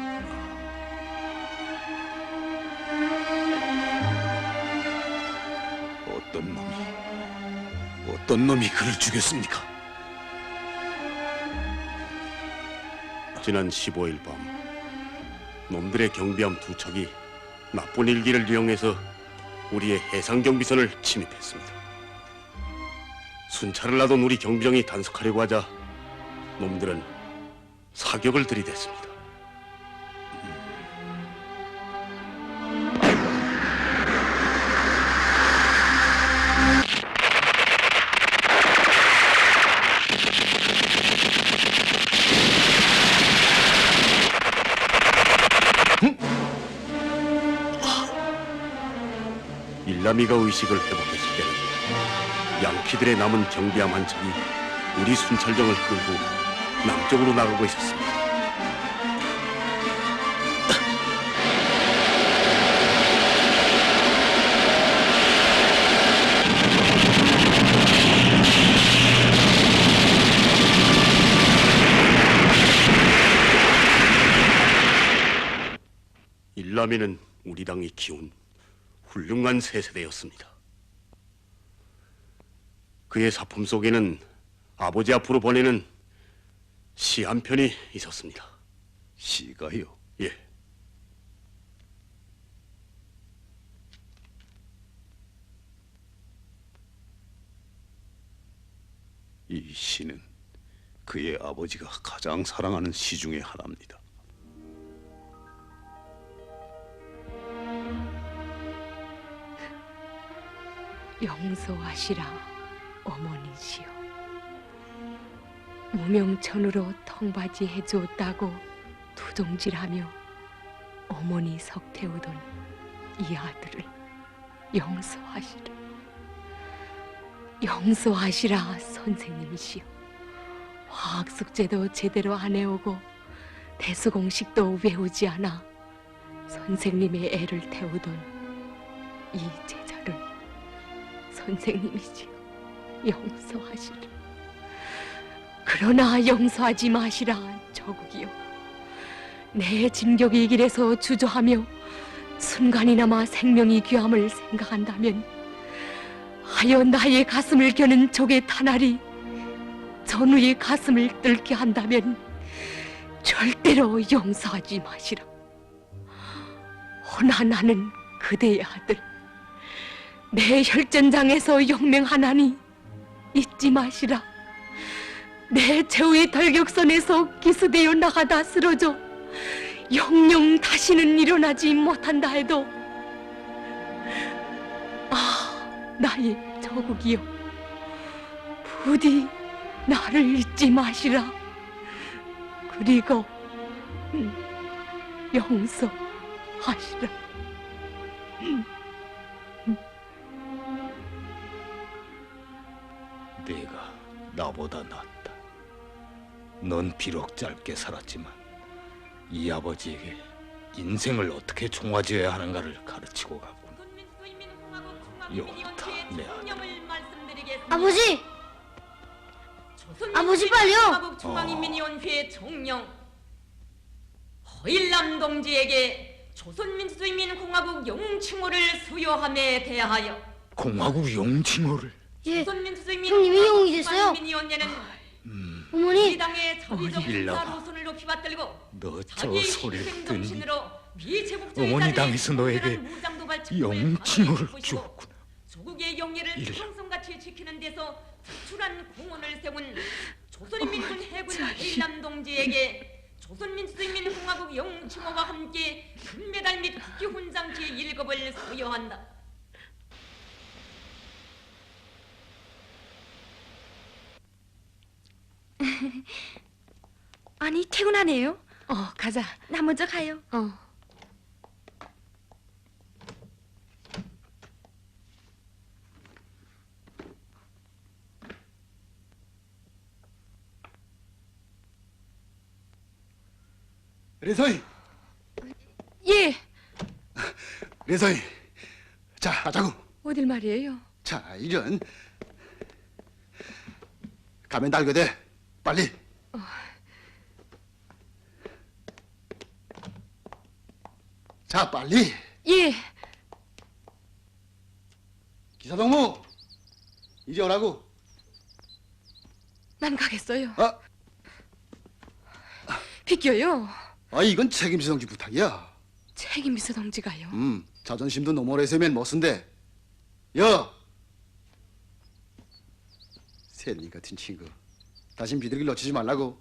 Speaker 2: 어떤 놈이 그를 죽였습니까?
Speaker 11: 지난 15일 밤 놈들의 경비함 두 척이 나쁜 일기를 이용해서 우리의 해상 경비선을 침입했습니다. 순찰을 하던 우리 경비정이 단속하려고 하자 놈들은 사격을 들이댔습니다. 일남이가 의식을 회복했을 때는 양키들의 남은 경비함 한 척이 우리 순찰정을 끌고 남쪽으로 나가고 있었습니다. 일남이는 우리 당이 키운 훌륭한 세세대였습니다. 그의 사품 속에는 아버지 앞으로 보내는 시 한 편이 있었습니다.
Speaker 2: 시가요?
Speaker 11: 예.
Speaker 2: 이 시는 그의 아버지가 가장 사랑하는 시 중에 하나입니다.
Speaker 1: 용서하시라 어머니시여. 무명천으로 텅바지 해주었다고 두동질하며 어머니 석태우던 이 아들을 용서하시라. 용서하시라 선생님이시여. 화학 숙제도 제대로 안 해오고 대수공식도 외우지 않아 선생님의 애를 태우던 이 제자를 선생님이시여 용서하시라. 그러나 용서하지 마시라 저국이여. 내 진격의 길에서 주저하며 순간이나마 생명이 귀함을 생각한다면 하여 나의 가슴을 겨는 적의 탄알이 전우의 가슴을 뚫게 한다면 절대로 용서하지 마시라. 허나 나는 그대의 아들, 내 혈전장에서 영맹하나니 잊지 마시라. 내 최후의 돌격선에서 기수되어 나가다 쓰러져 영영 다시는 일어나지 못한다 해도 나의 저국이여, 부디 나를 잊지 마시라. 그리고 용서하시라.
Speaker 13: 네가 나보다 낫다. 넌 비록 짧게 살았지만 이 아버지에게 인생을 어떻게 종화지어야 하는가를 가르치고 갔군. 용타, 내 아들.
Speaker 3: 아버지! 아버지 빨리요!
Speaker 5: 중앙인민위원회 정령 허일남 동지에게 조선민주주의민공화국 영칭호를 수여함에 대하여
Speaker 13: 공화국 영칭호를?
Speaker 3: 예, 형님이 영웅이 됐어요. 어머니!
Speaker 5: 이 당의 자비적
Speaker 13: 일러봐.
Speaker 5: 군사 노선을 높이 받들고
Speaker 13: 너 저
Speaker 5: 자기의
Speaker 13: 소리를
Speaker 5: 희생
Speaker 13: 듣니?
Speaker 5: 정신으로 미제국주의
Speaker 13: 어머니
Speaker 5: 자들의
Speaker 13: 당에서 너에게
Speaker 5: 특별한 무장도발 책임을
Speaker 13: 영칭호를
Speaker 5: 받을
Speaker 13: 주었구나.
Speaker 5: 조국의 영예를
Speaker 13: 일러.
Speaker 5: 평성같이 지키는 데서 특출한 공헌을 세운 조선인민군 해군 허일남 동지에게 조선민주주의민공화국 영칭호와 함께 금메달 및 국기훈장 제1급을 수여한다.
Speaker 3: 아니 퇴근하네요.
Speaker 1: 가자.
Speaker 3: 나 먼저 가요.
Speaker 2: 레서이,
Speaker 1: 예.
Speaker 2: 레서이. 자, 하자고.
Speaker 1: 어딜 말이에요?
Speaker 2: 자, 이런. 가면 달거대. 빨리. 자, 빨리.
Speaker 1: 예.
Speaker 2: 기사동무, 이제 오라고.
Speaker 1: 난 가겠어요.
Speaker 2: 아,
Speaker 1: 비켜요.
Speaker 2: 이건 책임지 동지 부탁이야.
Speaker 1: 책임비서 동지가요.
Speaker 2: 자존심도 너무 오래 세면 못쓴데. 여! 셀리 같은 친구. 다신 비둘기를 놓치지 말라고.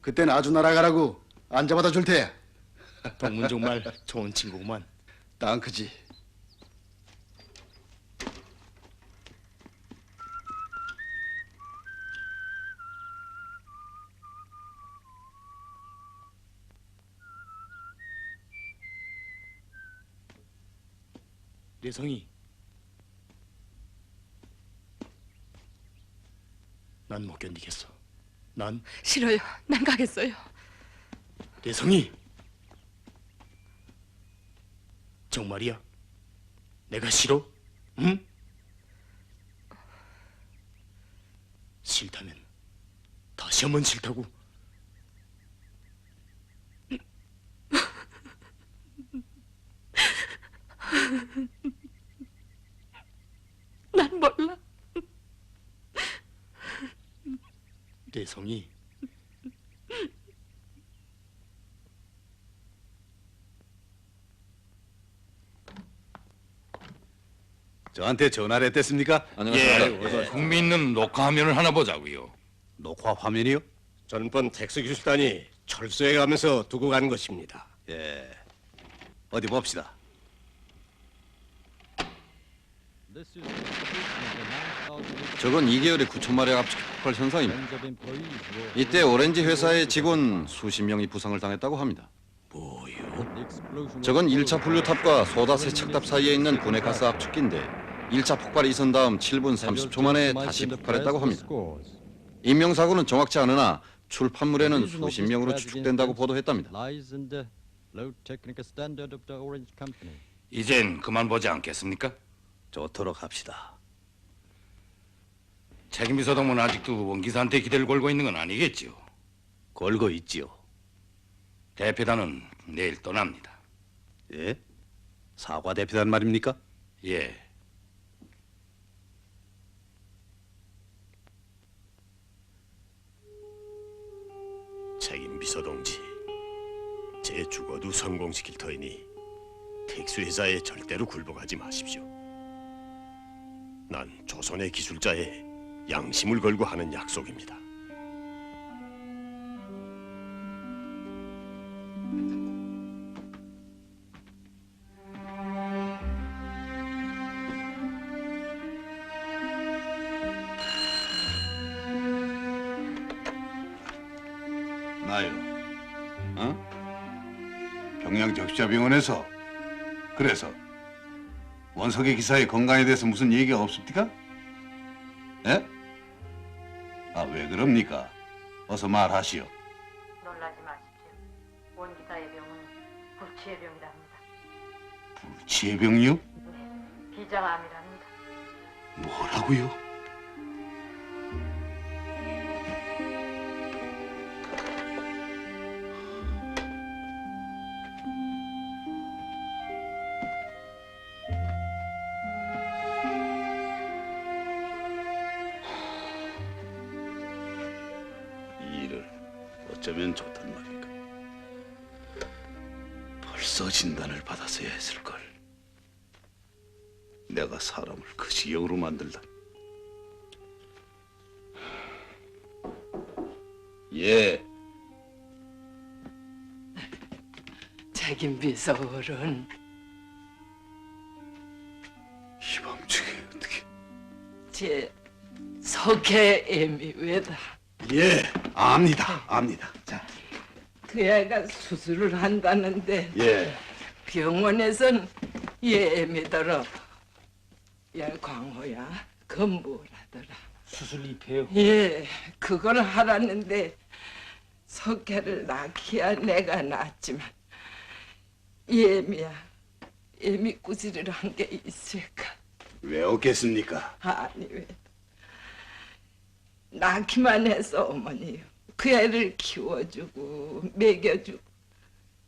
Speaker 2: 그땐 아주 날아가라고 안 잡아다 줄 테.
Speaker 11: 동문 정말 좋은 친구구만.
Speaker 2: 땅 크지.
Speaker 11: 내성이, 난 못 견디겠어. 난
Speaker 1: 싫어요. 난 가겠어요.
Speaker 11: 내성이, 정말이야? 내가 싫어? 응? 싫다면 다시 한번 싫다고.
Speaker 1: 난 몰라.
Speaker 11: 내성이,
Speaker 2: 저한테 전화를 했댔습니까?
Speaker 10: 흥미있는 녹화 화면을 하나 보자고요.
Speaker 2: 녹화 화면이요?
Speaker 14: 전번 텍스 기술단이 철수해 가면서 두고 간 것입니다.
Speaker 2: 예. 어디 봅시다.
Speaker 15: 저건 2개월의 9천마력 압축 폭발 현상입니다. 이때 오렌지 회사의 직원 수십 명이 부상을 당했다고 합니다. 저건 1차 분류탑과 소다 세척탑 사이에 있는 분해가스 압축기인데 1차 폭발이 있은 다음 7분 30초 만에 다시 폭발했다고 합니다. 인명사고는 정확치 않으나 출판물에는 수십 명으로 추측된다고 보도했답니다.
Speaker 10: 이젠 그만 보지 않겠습니까?
Speaker 2: 좋도록 합시다.
Speaker 10: 책임비서동문 아직도 원기사한테 기대를 걸고 있는 건 아니겠지요?
Speaker 2: 걸고 있지요.
Speaker 10: 대표단은 내일 떠납니다.
Speaker 2: 예? 사과 대표단 말입니까?
Speaker 10: 예.
Speaker 14: 책임 비서동지, 제 죽어도 성공시킬 터이니 특수회사에 절대로 굴복하지 마십시오. 난 조선의 기술자의 양심을 걸고 하는 약속입니다.
Speaker 2: 나요. 어? 평양 적시자병원에서 그래서 원석의 기사의 건강에 대해서 무슨 얘기가 없습니까? 예? 아, 왜 그럽니까? 어서 말하시오.
Speaker 5: 놀라지 마십시오. 원 기사의 병은 불치의 병이랍니다.
Speaker 2: 불치해병이요?
Speaker 5: 비장암이랍니다.
Speaker 2: 뭐라고요? 이 일을 어쩌면 좋단 말인가. 벌써 진단을 받았어야 했을걸. 내가 사람을 그 지경으로 만들다. 예.
Speaker 6: 책임 비서울은
Speaker 2: 이 밤중에 어떻게?
Speaker 6: 제 석회 애미 왜다.
Speaker 2: 예, 압니다. 자,
Speaker 6: 그 애가 수술을 한다는데
Speaker 2: 예.
Speaker 6: 병원에선 얘 애미더러 야 광호야 건보라더라.
Speaker 4: 수술 입회요?
Speaker 6: 예, 그걸 하라는데 석회를 낳기야 내가 낳았지만 이 애미야 애미 꾸지를 한 게 있을까?
Speaker 2: 왜 없겠습니까?
Speaker 6: 아니 왜 낳기만 해서 어머니 그 애를 키워주고 먹여주고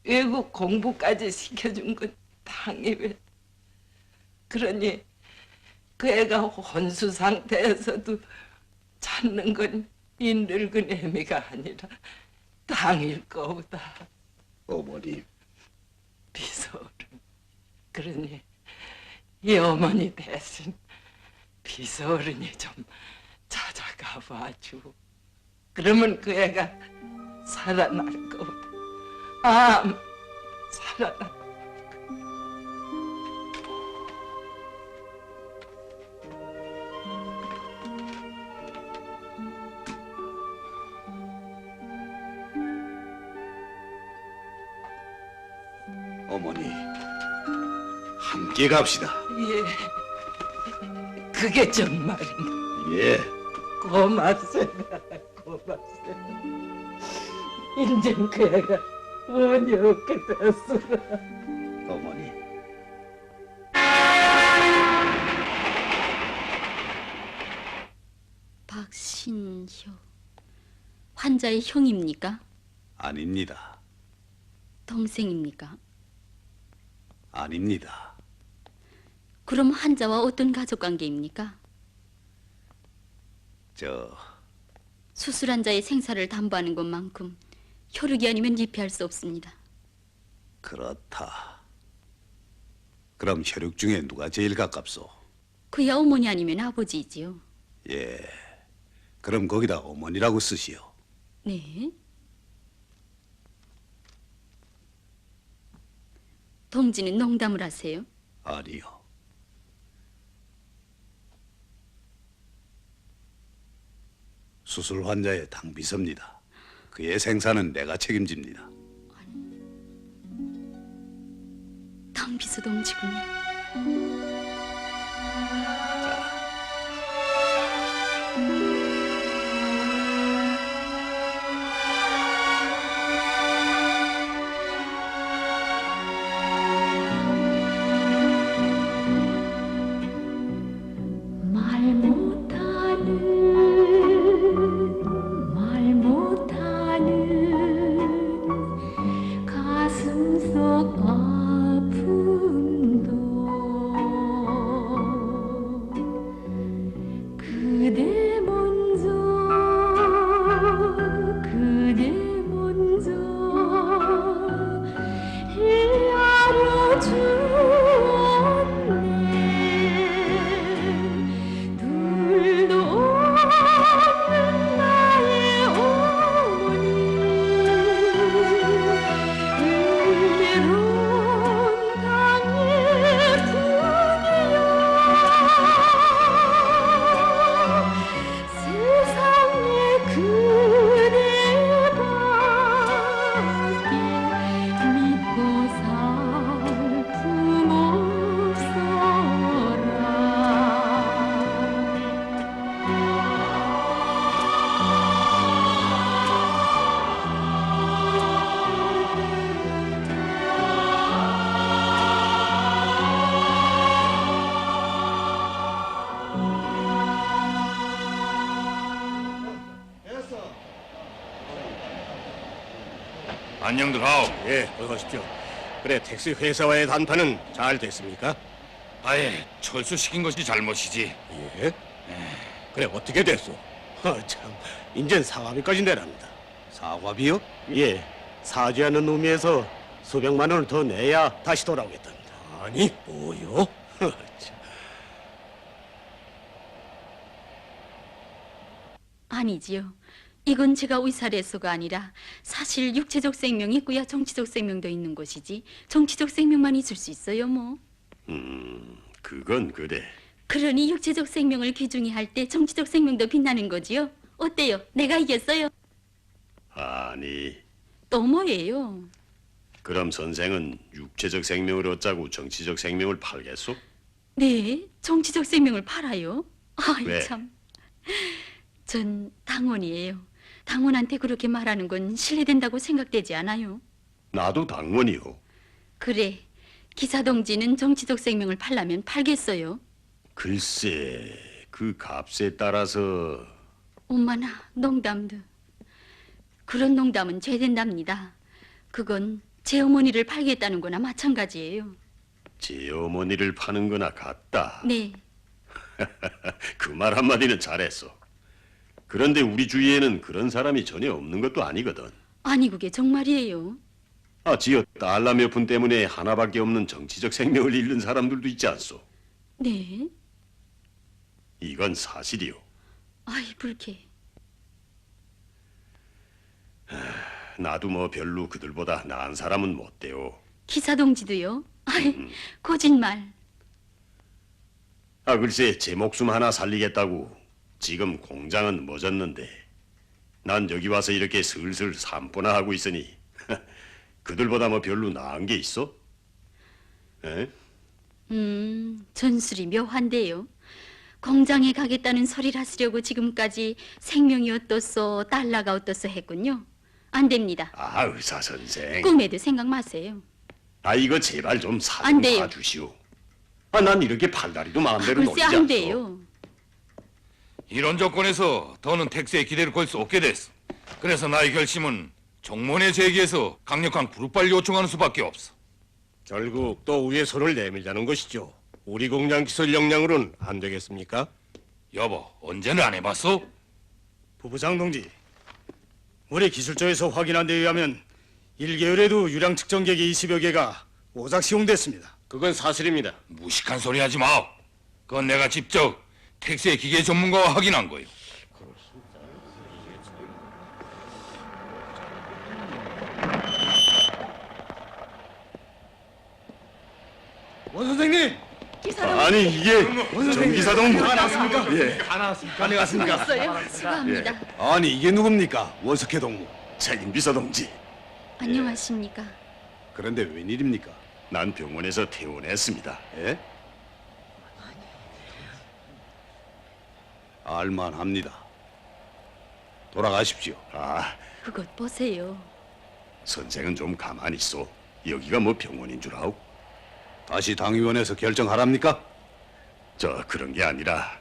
Speaker 6: 외국 공부까지 시켜준 건 당이 왜 그러니 그 애가 혼수 상태에서도 찾는 건 이 늙은 애미가 아니라 당일 거우다.
Speaker 2: 어머님.
Speaker 6: 비서어른 그러니 이 어머니 대신 비서어른이 좀 찾아가 봐주. 그러면 그 애가 살아날 거다. 살아날.
Speaker 2: 어머니, 함께 갑시다.
Speaker 6: 예, 그게 정말인가?
Speaker 2: 예.
Speaker 6: 고맙습니다. 고맙습니다. 인정 그 애가 원이 없게 됐으나.
Speaker 2: 어머니.
Speaker 3: 박신효. 환자의 형입니까?
Speaker 2: 아닙니다.
Speaker 3: 동생입니까?
Speaker 2: 아닙니다.
Speaker 3: 그럼 환자와 어떤 가족 관계입니까? 수술한 자의 생사를 담보하는 것만큼 혈육이 아니면 입회할 수 없습니다.
Speaker 2: 그렇다. 그럼 혈육 중에 누가 제일 가깝소?
Speaker 3: 그야 어머니 아니면 아버지이지요.
Speaker 2: 예. 그럼 거기다 어머니라고 쓰시오.
Speaker 3: 네. 동지는 농담을 하세요?
Speaker 2: 아니요. 수술 환자의 당비서입니다. 그의 생사는 내가 책임집니다.
Speaker 3: 황비서 동지군요.
Speaker 10: 안녕들 하오.
Speaker 14: 예, 어서 오십시오. 그래, 택시 회사와의 단판은 잘 됐습니까?
Speaker 10: 아예 철수시킨 것이 잘못이지.
Speaker 14: 예? 그래, 어떻게 됐소? 참, 인젠 사과비까지 내랍니다.
Speaker 2: 사과비요?
Speaker 14: 예, 사지 않는 의미에서 수백만 원을 더 내야 다시 돌아오겠답니다. 아니, 뭐요?
Speaker 3: 아니지요. 이건 제가 의사래서가 아니라 사실 육체적 생명이 있고야 정치적 생명도 있는 것이지 정치적 생명만 있을 수 있어요 뭐.
Speaker 14: 그건 그래.
Speaker 3: 그러니 육체적 생명을 귀중히 할 때 정치적 생명도 빛나는 거지요. 어때요? 내가 이겼어요.
Speaker 14: 아니,
Speaker 3: 또 뭐예요?
Speaker 14: 그럼 선생은 육체적 생명을 얻자고 정치적 생명을 팔겠소?
Speaker 3: 네, 정치적 생명을 팔아요. 아이
Speaker 14: 왜?
Speaker 3: 참. 전 당원이에요. 당원한테 그렇게 말하는 건 실례된다고 생각되지 않아요.
Speaker 14: 나도 당원이요.
Speaker 3: 그래, 기사 동지는 정치적 생명을 팔려면 팔겠어요.
Speaker 14: 글쎄, 그 값에 따라서...
Speaker 3: 엄마나 농담도. 그런 농담은 죄된답니다. 그건 제 어머니를 팔겠다는 거나 마찬가지예요.
Speaker 14: 제 어머니를 파는 거나 같다.
Speaker 3: 네,
Speaker 14: 그 말 한마디는 잘했어. 그런데 우리 주위에는 그런 사람이 전혀 없는 것도 아니거든.
Speaker 3: 아니 그게 정말이에요.
Speaker 14: 지어 달러 몇 푼 때문에 하나밖에 없는 정치적 생명을 잃는 사람들도 있지 않소?
Speaker 3: 네,
Speaker 14: 이건 사실이요.
Speaker 3: 아이 불쾌.
Speaker 14: 나도 뭐 별로 그들보다 나은 사람은 못 돼요.
Speaker 3: 기사 동지도요? 아이 거짓말.
Speaker 14: 글쎄, 제 목숨 하나 살리겠다고 지금 공장은 멎었는데 난 여기 와서 이렇게 슬슬 산보나 하고 있으니 그들보다 뭐 별로 나은 게 있어? 에?
Speaker 3: 전술이 묘한데요. 공장에 가겠다는 소리를 하시려고 지금까지 생명이 어떻소 달러가 어떻소 했군요. 안 됩니다.
Speaker 14: 의사 선생.
Speaker 3: 꿈에도 생각 마세요.
Speaker 14: 이거 제발 좀 사
Speaker 3: 안
Speaker 14: 좀
Speaker 3: 돼요.
Speaker 14: 봐주시오. 난 이렇게 팔다리도 마음대로
Speaker 3: 글쎄
Speaker 14: 놀지
Speaker 3: 안
Speaker 14: 않소.
Speaker 3: 돼요.
Speaker 10: 이런 조건에서 더는 택시에 기대를 걸 수 없게 됐어. 그래서 나의 결심은 종문에 제기해서 강력한 불빨 요청하는 수밖에 없어.
Speaker 14: 결국 또 위에 손을 내밀자는 것이죠. 우리 공장 기술 역량으로는 안 되겠습니까?
Speaker 10: 여보, 언제는 안 해봤어?
Speaker 4: 부부장 동지, 우리 기술조에서 확인한 데 의하면 1개월에도 유량 측정계기 20여 개가 오작 시용됐습니다.
Speaker 14: 그건 사실입니다.
Speaker 10: 무식한 소리 하지 마. 그건 내가 직접 택시의 기계 전문가와 확인한 거요.
Speaker 8: 원 선생님!
Speaker 14: 아니 이게 정기사동
Speaker 8: 다 나왔습니까?
Speaker 2: 예.
Speaker 8: 다 나왔습니까?
Speaker 2: 가능하십니까?
Speaker 3: 왔어요? 수고합니다.
Speaker 2: 아니 이게 누굽니까? 원석회 동무.
Speaker 14: 책임비서 동지.
Speaker 3: 안녕하십니까?
Speaker 2: 그런데 웬일입니까?
Speaker 14: 난 병원에서 퇴원했습니다.
Speaker 2: 예? 알만합니다. 돌아가십시오.
Speaker 3: 그것 보세요.
Speaker 14: 선생은 좀 가만히 있어. 여기가 뭐 병원인 줄 아오?
Speaker 2: 다시 당위원회에서 결정하랍니까?
Speaker 14: 그런 게 아니라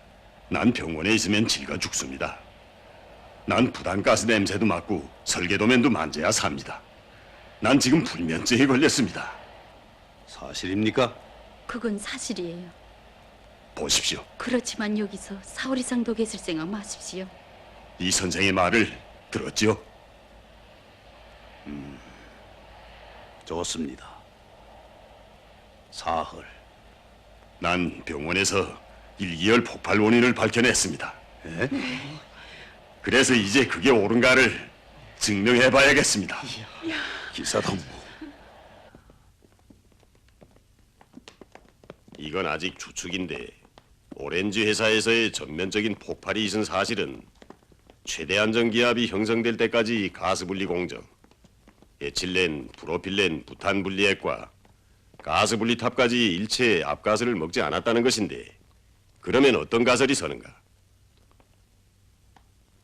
Speaker 14: 난 병원에 있으면 질거 죽습니다. 난 부단가스 냄새도 맡고 설계도면도 만져야 삽니다. 난 지금 불면증에 걸렸습니다.
Speaker 2: 사실입니까?
Speaker 3: 그건 사실이에요.
Speaker 14: 보십시오.
Speaker 3: 그렇지만 여기서 사흘 이상 더 계실 생각 마십시오.
Speaker 14: 이 선생의 말을 들었죠?
Speaker 2: 좋습니다. 사흘.
Speaker 14: 난 병원에서 1기열 폭발 원인을 밝혀냈습니다.
Speaker 2: 예?
Speaker 14: 그래서 이제 그게 옳은가를 증명해봐야겠습니다.
Speaker 2: 기사동무.
Speaker 14: 이건 아직 추측인데 오렌지 회사에서의 전면적인 폭발이 있은 사실은 최대 안전 기압이 형성될 때까지 가스 분리 공정, 에틸렌, 프로필렌, 부탄 분리액과 가스 분리탑까지 일체 앞가스를 먹지 않았다는 것인데 그러면 어떤 가설이 서는가?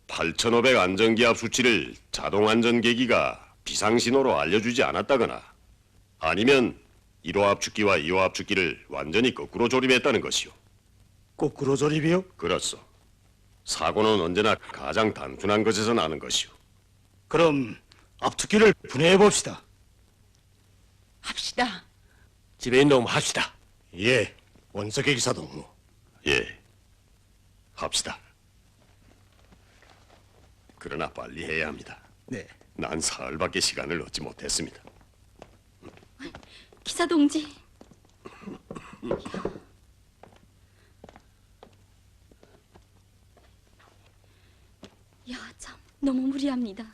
Speaker 14: 8500 안전기압 수치를 자동 안전계기가 비상신호로 알려주지 않았다거나 아니면 1호 압축기와 2호 압축기를 완전히 거꾸로 조립했다는 것이요.
Speaker 4: 거꾸로 조립이요?
Speaker 14: 그렇소. 사고는 언제나 가장 단순한 것에서 나는 것이요.
Speaker 4: 그럼 압축기를 분해해 봅시다.
Speaker 1: 합시다.
Speaker 11: 집에 있는 놈 합시다. 예, 원석의 기사 동무.
Speaker 14: 예, 합시다. 그러나 빨리 해야 합니다.
Speaker 11: 네.
Speaker 14: 난 사흘밖에 시간을 얻지 못했습니다.
Speaker 3: 기사 동지. 야, 참 너무 무리합니다.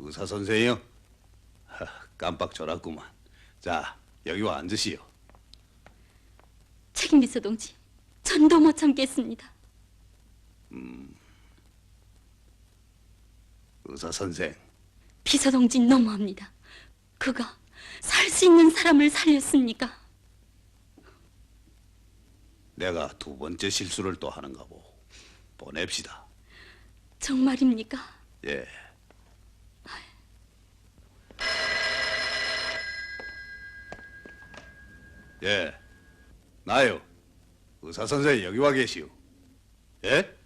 Speaker 2: 의사 선생이요? 깜빡 졸았구만. 자, 여기 와 앉으시오.
Speaker 3: 책임비서 동지, 전 더 못 참겠습니다.
Speaker 2: 의사 선생.
Speaker 3: 비서 동지 너무합니다. 그가 살 수 있는 사람을 살렸습니까?
Speaker 2: 내가 두 번째 실수를 또 하는가 보. 보냅시다.
Speaker 3: 정말입니까?
Speaker 2: 예. 예, 나요. 의사 선생 여기 와 계시오. 예?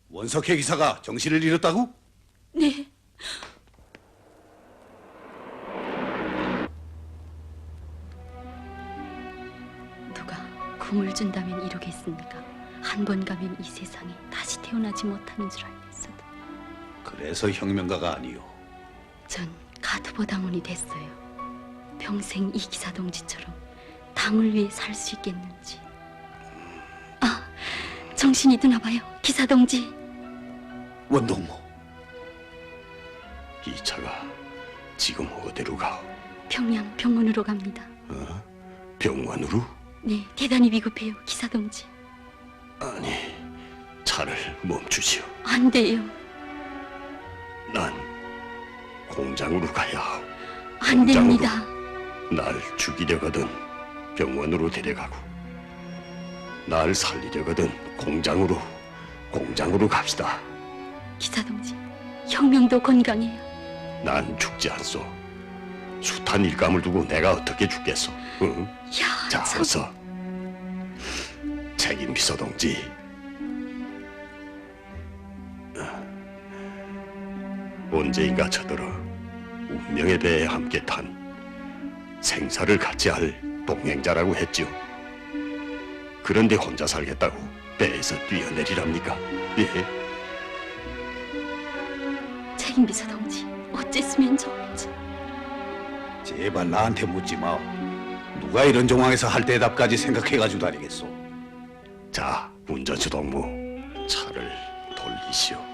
Speaker 2: 원석회 기사가 정신을 잃었다고?
Speaker 3: 네. 누가 kum을 준다면 이루겠습니까? 한 번 가면 이 세상에 다시 태어나지 못하는 줄 알면서도
Speaker 2: 그래서 혁명가가 아니오.
Speaker 3: 전 가두보 당원이 됐어요. 평생 이 기사 동지처럼 당을 위해 살 수 있겠는지. 아, 정신이 드나 봐요, 기사 동지.
Speaker 2: 원동무.
Speaker 14: 이 차가 지금 어디로 가?
Speaker 3: 평양 병원으로 갑니다.
Speaker 14: 병원으로?
Speaker 3: 네, 대단히 비급해요, 기사 동지.
Speaker 14: 아니, 차를 멈추시오.
Speaker 3: 안 돼요.
Speaker 14: 난 공장으로 가야 하오.
Speaker 3: 안 됩니다.
Speaker 14: 날 죽이려거든 병원으로 데려가고 날 살리려거든 공장으로 갑시다.
Speaker 3: 기사 동지, 혁명도 건강해요.
Speaker 14: 난 죽지 않소. 숱한 일감을 두고 내가 어떻게 죽겠소? 응?
Speaker 3: 야,
Speaker 14: 자,
Speaker 3: 참.
Speaker 14: 어서. 책임 비서 동지. 언제인가 저더러 운명의 배에 함께 탄 생사를 같이 할 동행자라고 했지요. 그런데 혼자 살겠다고 배에서 뛰어내리랍니까? 예?
Speaker 3: 책임비서 동지, 어쨌으면 좋을지.
Speaker 2: 제발 나한테 묻지 마. 누가 이런 정황에서 할 대답까지 생각해가지고 다니겠소.
Speaker 14: 자, 운전수 동무, 차를 돌리시오.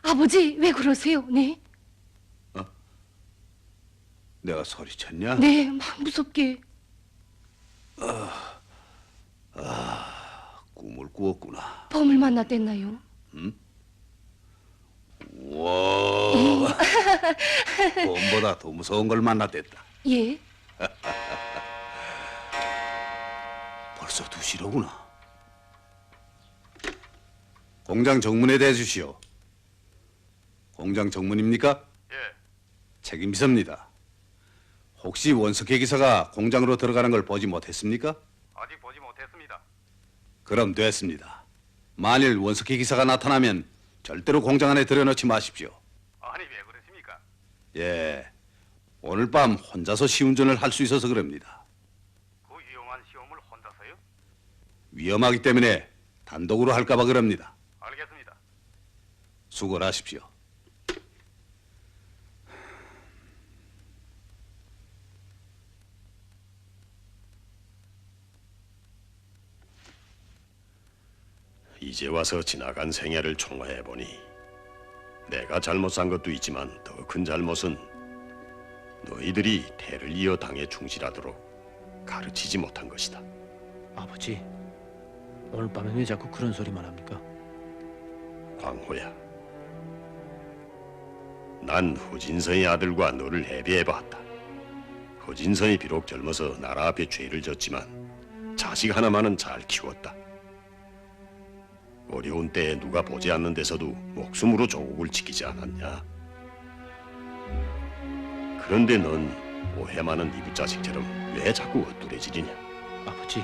Speaker 1: 아버지 왜 그러세요? 네?
Speaker 2: 내가 소리쳤냐?
Speaker 1: 네, 막 무섭게.
Speaker 2: 꿈을 꾸었구나.
Speaker 1: 범을 만났댔나요?
Speaker 2: 응? 와, 꿈보다 더 무서운 걸 만났댔다.
Speaker 1: 예.
Speaker 2: 벌써 2시로구나. 공장 정문에 대주시오. 공장 정문입니까?
Speaker 14: 예.
Speaker 2: 책임비서입니다. 혹시 원석회 기사가 공장으로 들어가는 걸 보지 못했습니까?
Speaker 14: 아직 보지 못했습니다.
Speaker 2: 그럼 됐습니다. 만일 원석회 기사가 나타나면 절대로 공장 안에 들여놓지 마십시오.
Speaker 14: 아니 왜 그러십니까?
Speaker 2: 예, 오늘 밤 혼자서 시운전을 할 수 있어서 그럽니다.
Speaker 14: 그 위험한 시험을 혼자서요?
Speaker 2: 위험하기 때문에 단독으로 할까 봐 그럽니다.
Speaker 14: 알겠습니다.
Speaker 2: 수고를 하십시오.
Speaker 14: 이제 와서 지나간 생애를 총화해보니 내가 잘못 산 것도 있지만 더 큰 잘못은 너희들이 태를 이어 당에 충실하도록 가르치지 못한 것이다.
Speaker 4: 아버지, 오늘 밤에 왜 자꾸 그런 소리만 합니까?
Speaker 14: 광호야, 난 허진선의 아들과 너를 해비해봤다. 허진선이 비록 젊어서 나라 앞에 죄를 졌지만 자식 하나만은 잘 키웠다. 어려운 때에 누가 보지 않는 데서도 목숨으로 조국을 지키지 않았냐? 그런데 넌 오해 많은 이부자식처럼 왜 자꾸 엇두려지리냐?
Speaker 4: 아버지,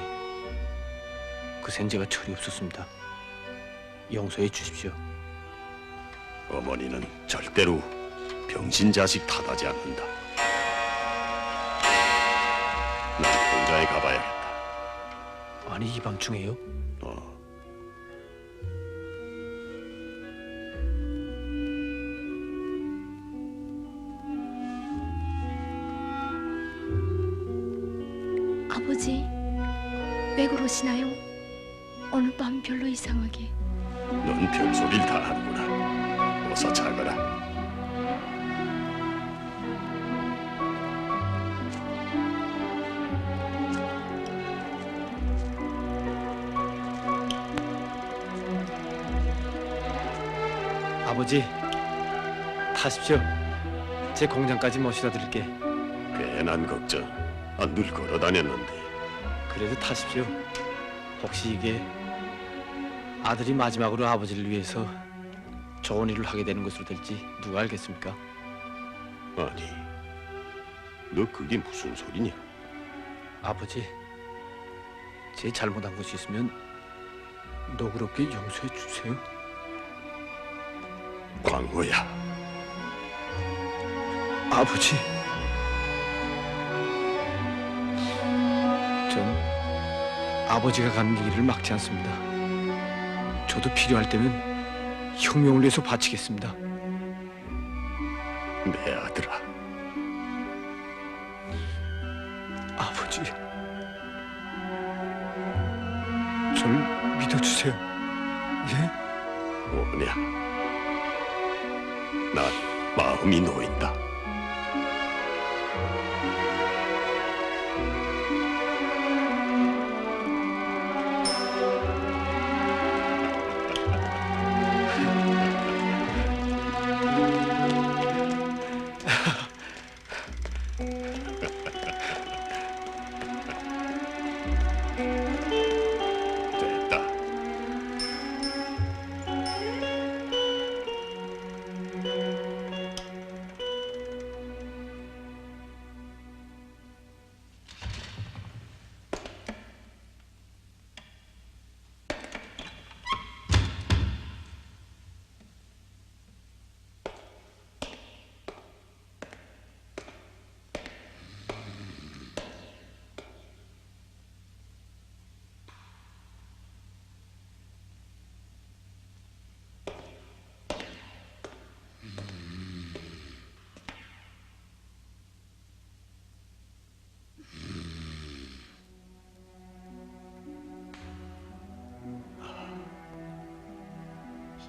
Speaker 4: 그센 제가 철이 없었습니다. 용서해 주십시오.
Speaker 14: 어머니는 절대로 병신 자식 탓하지 않는다. 난 공장에 가봐야겠다.
Speaker 4: 아니, 이 밤중에요?
Speaker 3: 아버지, 왜 그러시나요? 오늘 밤 별로 이상하게.
Speaker 14: 넌 별소리를 다 하는구나. 어서 자거라.
Speaker 4: 아버지, 타십시오. 제 공장까지 모셔다 드릴게.
Speaker 14: 괜한 걱정. 늘 걸어 다녔는데.
Speaker 4: 그래도 타십시오. 혹시 이게 아들이 마지막으로 아버지를 위해서 좋은 일을 하게 되는 것으로 될지 누가 알겠습니까?
Speaker 14: 아니, 너 그게 무슨 소리냐?
Speaker 4: 아버지, 제 잘못한 것이 있으면 너그럽게 용서해 주세요.
Speaker 14: 광호야.
Speaker 4: 아버지, 전 아버지가 가는 길을 막지 않습니다. 저도 필요할 때면 혁명을 위해서 바치겠습니다.
Speaker 14: 내 아들아.
Speaker 4: 아버지, 절 믿어주세요. 예?
Speaker 14: 오냐. 난 마음이 놓인다.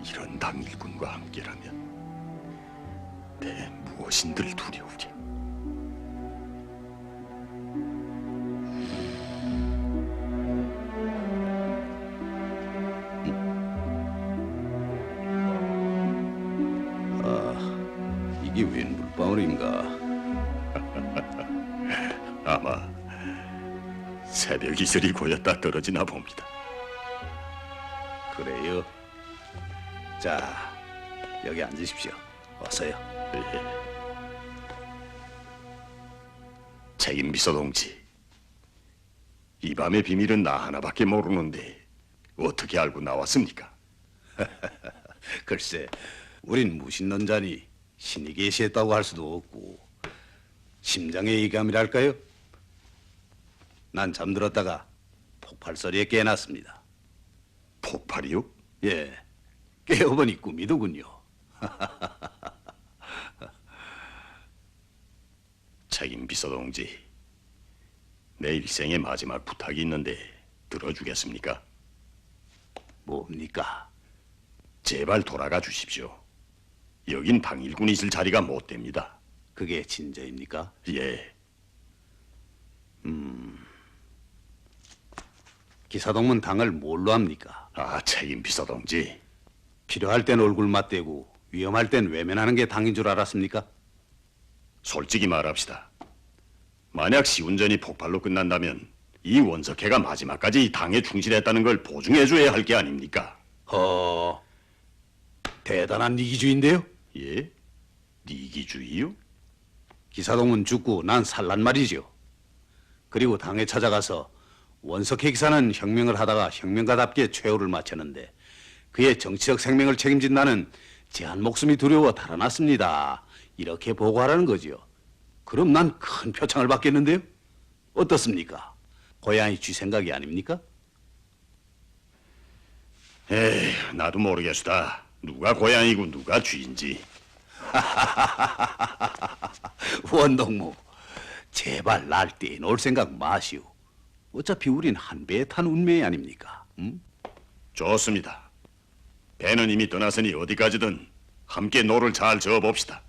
Speaker 14: 이런 당일군과 함께라면 내 무엇인들 두려우랴.
Speaker 2: 이게 웬 물방울인가?
Speaker 14: 아마 새벽 이슬이 고였다 떨어지나 봅니다.
Speaker 2: 그래요. 자, 여기 앉으십시오. 어서요.
Speaker 14: 책임 비서 동지, 이 밤의 비밀은 나 하나밖에 모르는데 어떻게 알고 나왔습니까?
Speaker 2: 글쎄, 우린 무신론 자니 신이 계시했다고 할 수도 없고 심장의 이감이랄까요? 난 잠들었다가 폭발 소리에 깨어났습니다.
Speaker 14: 폭발이요?
Speaker 2: 예, 깨어보니 꿈이더군요.
Speaker 14: 책임 비서 동지, 내 일생의 마지막 부탁이 있는데 들어주겠습니까?
Speaker 2: 뭡니까?
Speaker 14: 제발 돌아가 주십시오. 여긴 당일군이 있을 자리가 못 됩니다.
Speaker 2: 그게 진짜입니까?
Speaker 14: 예.
Speaker 2: 기사동문 당을 뭘로 합니까?
Speaker 14: 아, 책임 비서 동지.
Speaker 2: 필요할 땐 얼굴 맞대고 위험할 땐 외면하는 게 당인 줄 알았습니까?
Speaker 14: 솔직히 말합시다. 만약 시운전이 폭발로 끝난다면 이 원석회가 마지막까지 이 당에 충실했다는 걸 보증해줘야 할 게 아닙니까?
Speaker 2: 대단한 이기주의인데요?
Speaker 14: 예? 이기주의요?
Speaker 2: 기사동문 죽고 난 살란 말이죠. 그리고 당에 찾아가서 원석회 기사는 혁명을 하다가 혁명가답게 최후를 마쳤는데 그의 정치적 생명을 책임진 나는 제한 목숨이 두려워 달아났습니다. 이렇게 보고하라는 거지요. 그럼 난 큰 표창을 받겠는데요? 어떻습니까? 고양이 쥐 생각이 아닙니까?
Speaker 14: 에이, 나도 모르겠수다. 누가 고양이고 누가 쥐인지.
Speaker 2: 원동무, 제발 날 떼놓을 생각 마시오. 어차피 우린 한 배에 탄 운명이 아닙니까? 응?
Speaker 14: 좋습니다. 배는 이미 떠났으니 어디까지든 함께 노를 잘 저어봅시다.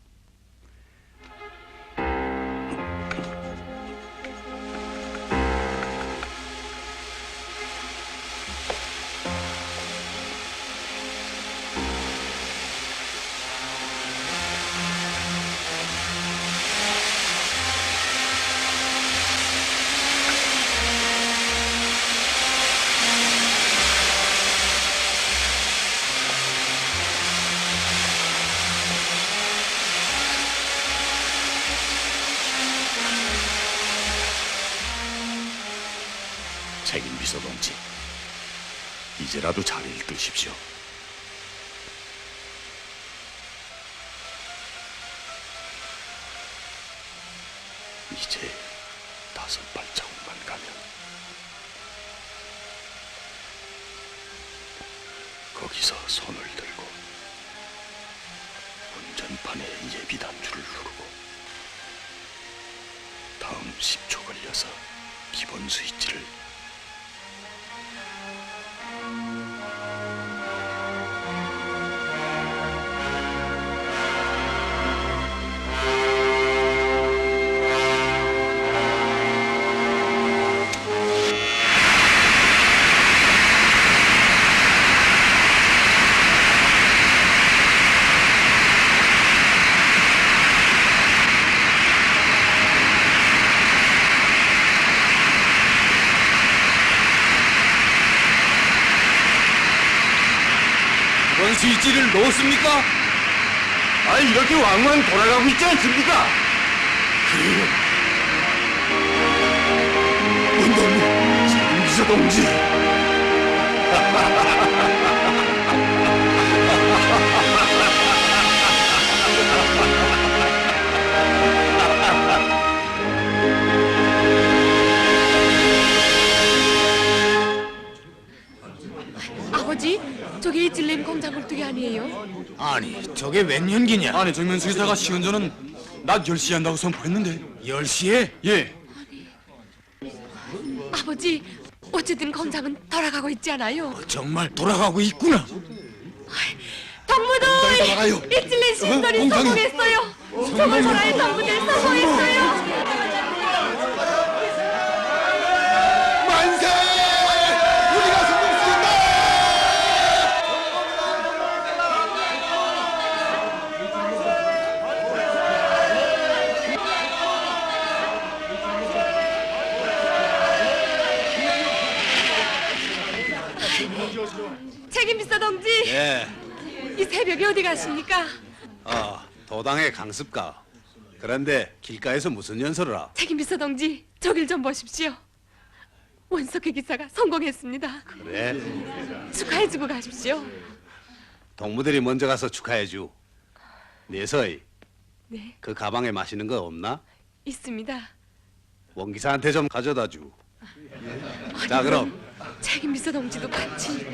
Speaker 14: 책임 비서 동지, 이제라도 자리를 뜨십시오. 이제 5발자국만 가면 거기서 손을 들고 운전판에 예비 단추를 누르고 다음 10초 걸려서 기본 스위치를
Speaker 10: 그런 스위치를 넣었습니까?
Speaker 4: 아, 이렇게 왕왕 돌아가고 있지 않습니까?
Speaker 14: 그래요. 원동무, 책임 비서 동지.
Speaker 1: 아버지, 저게 이질렘 공장 굴뚝이 아니에요?
Speaker 10: 아니, 저게 웬 연기냐?
Speaker 8: 아니, 정면수 기사가 시운전은 낮 10시에 한다고 선포했는데.
Speaker 10: 10시에?
Speaker 8: 예.
Speaker 1: 아버지, 어쨌든 공장은 돌아가고 있지 않아요?
Speaker 10: 정말 돌아가고 있구나.
Speaker 3: 동무들!
Speaker 2: 돌아가요.
Speaker 3: 이찔린 신설이
Speaker 2: 공장이-
Speaker 3: 성공했어요. 총을 보라의 동무들 성공했어요.
Speaker 2: 만세! 우리가 성공했습니다!
Speaker 1: 책임비서 동지,
Speaker 2: 예.
Speaker 1: 이 새벽에 어디 가십니까?
Speaker 2: 도당의 강습가. 그런데 길가에서 무슨 연설을 하?
Speaker 1: 책임비서 동지, 저길 좀 보십시오. 원석회 기사가 성공했습니다.
Speaker 2: 그래?
Speaker 1: 축하해주고 가십시오.
Speaker 2: 동무들이 먼저 가서 축하해주. 내서이,
Speaker 1: 네,
Speaker 2: 그 가방에 마시는 거 없나?
Speaker 1: 있습니다.
Speaker 2: 원 기사한테 좀 가져다 주. 자, 그럼.
Speaker 1: 책임비서 동지도 같이.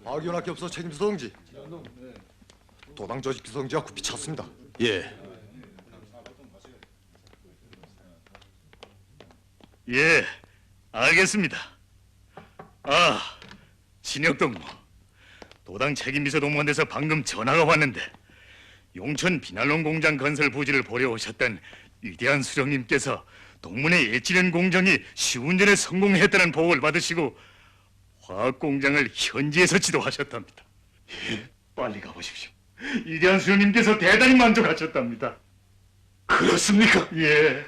Speaker 16: 박연학교 없어 책임비서 동지. 도당 조직 비서동지가 굽이 찼습니다.
Speaker 2: 예.
Speaker 4: 예, 알겠습니다. 아, 진혁동무. 도당 책임비서 동무한테서 방금 전화가 왔는데 용천 비난론 공장 건설 부지를 보려 오셨던 위대한 수령님께서 동문의 예치련 공장이 시운전에 성공했다는 보고를 받으시고 화학 공장을 현지에서 지도하셨답니다. 예, 빨리 가보십시오. 위대한 수령님께서 대단히 만족하셨답니다.
Speaker 2: 그렇습니까?
Speaker 4: 예.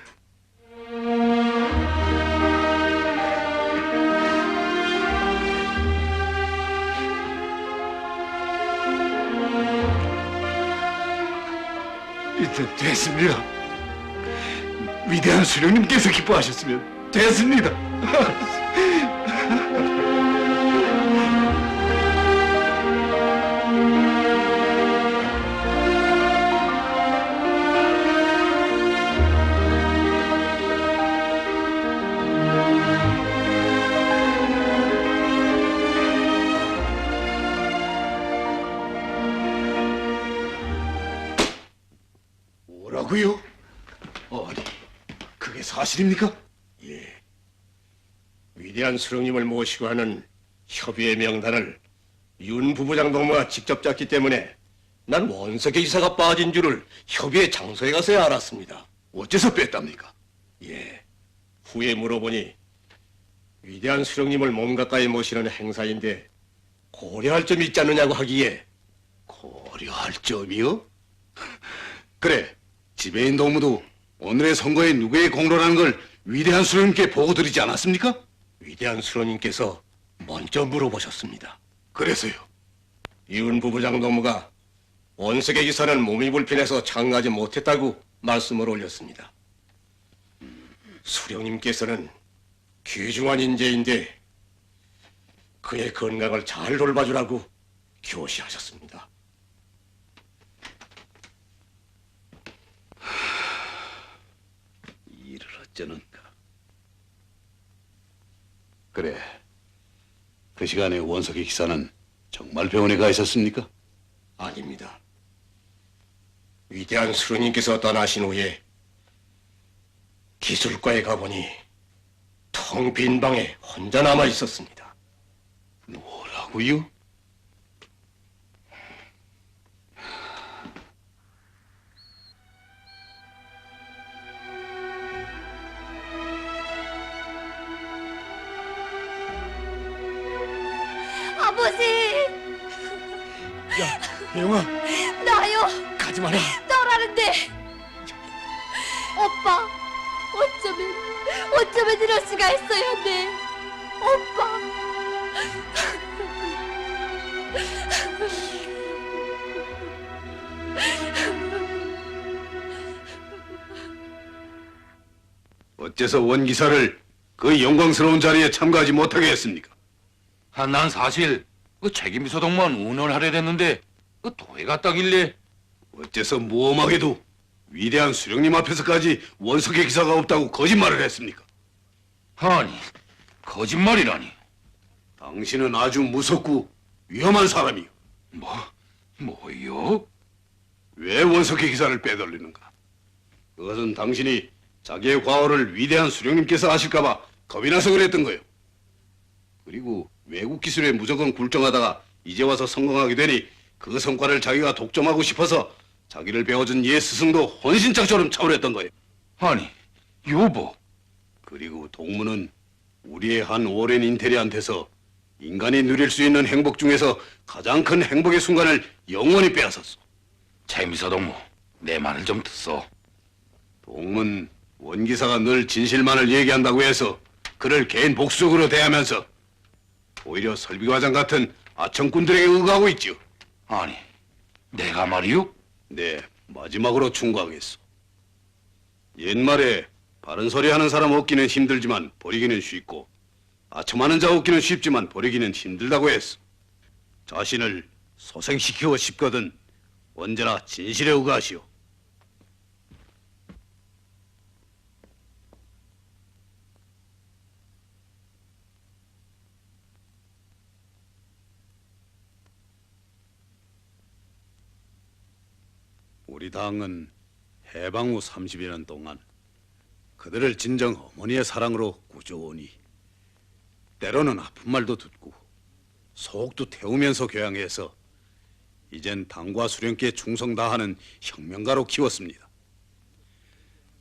Speaker 2: 이제 됐습니다. 위대한 수령님께서 기뻐하셨으면 됐습니다. 뭐라고요? 아니, 그게 사실입니까?
Speaker 14: 예. 위대한 수령님을 모시고 하는 협의회 명단을 윤 부부장 동무가 직접 짰기 때문에 난 원석의 이사가 빠진 줄을 협의회 장소에 가서야 알았습니다.
Speaker 2: 어째서 뺐답니까?
Speaker 14: 예. 후에 물어보니 위대한 수령님을 몸 가까이 모시는 행사인데 고려할 점이 있지 않느냐고 하기에
Speaker 2: 고려할 점이요? 그래, 지배인 동무도 오늘의 선거에 누구의 공로라는 걸 위대한 수령님께 보고드리지 않았습니까?
Speaker 14: 위대한 수령님께서 먼저 물어보셨습니다.
Speaker 2: 그래서요?
Speaker 14: 이은 부부장 동무가 원석의 기사는 몸이 불편해서 참가하지 못했다고 말씀을 올렸습니다. 수령님께서는 귀중한 인재인데 그의 건강을 잘 돌봐주라고 교시하셨습니다.
Speaker 2: 일을 어쩌는가. 그래, 그 시간에 원석의 기사는 정말 병원에 가 있었습니까?
Speaker 14: 아닙니다. 위대한 수령님께서 떠나신 후에 기술과에 가보니 텅 빈 방에 혼자 남아 있었습니다.
Speaker 2: 뭐라고요?
Speaker 3: 아버지!
Speaker 8: 야, 배영아,
Speaker 3: 나요!
Speaker 8: 가지 마라.
Speaker 3: 떠나는데! 오빠, 어쩌면 이럴 수가 있어요, 네. 오빠.
Speaker 2: 어째서 원 기사를 그 영광스러운 자리에 참가하지 못하게 했습니까?
Speaker 10: 난 사실 그 책임비서 동무만 운원하려 했는데 그 도해가 따길래.
Speaker 2: 어째서 무엄하게도 위대한 수령님 앞에서까지 원석의 기사가 없다고 거짓말을 했습니까?
Speaker 10: 아니, 거짓말이라니.
Speaker 2: 당신은 아주 무섭고 위험한 사람이요.
Speaker 10: 뭐요?
Speaker 2: 왜 원석회 기사를 빼돌리는가? 그것은 당신이 자기의 과오를 위대한 수령님께서 아실까봐 겁이 나서 그랬던 거요. 그리고 외국 기술에 무조건 굴종하다가 이제 와서 성공하게 되니 그 성과를 자기가 독점하고 싶어서 자기를 배워준 옛 스승도 혼신짝처럼 차버렸던 거예요.
Speaker 10: 아니, 여보.
Speaker 2: 그리고 동무는 우리의 한 오랜 인테리한테서 인간이 누릴 수 있는 행복 중에서 가장 큰 행복의 순간을 영원히 빼앗았어.
Speaker 10: 최미서 동무, 내 말을 좀 듣소.
Speaker 2: 동문 원기사가 늘 진실만을 얘기한다고 해서 그를 개인 복수적으로 대하면서 오히려 설비과장 같은 아청꾼들에게 의거하고 있지요.
Speaker 10: 아니, 내가 말이요?
Speaker 2: 네, 마지막으로 충고하겠소. 옛말에 바른 소리 하는 사람 얻기는 힘들지만 버리기는 쉽고 아첨하는 자 얻기는 쉽지만 버리기는 힘들다고 했어. 자신을 소생시키고 싶거든 언제나 진실에 의거하시오. 우리 당은 해방 후 30여 년 동안 그들을 진정 어머니의 사랑으로 꾸준히 때로는 아픈 말도 듣고 속도 태우면서 교양해서 이젠 당과 수령께 충성 다하는 혁명가로 키웠습니다.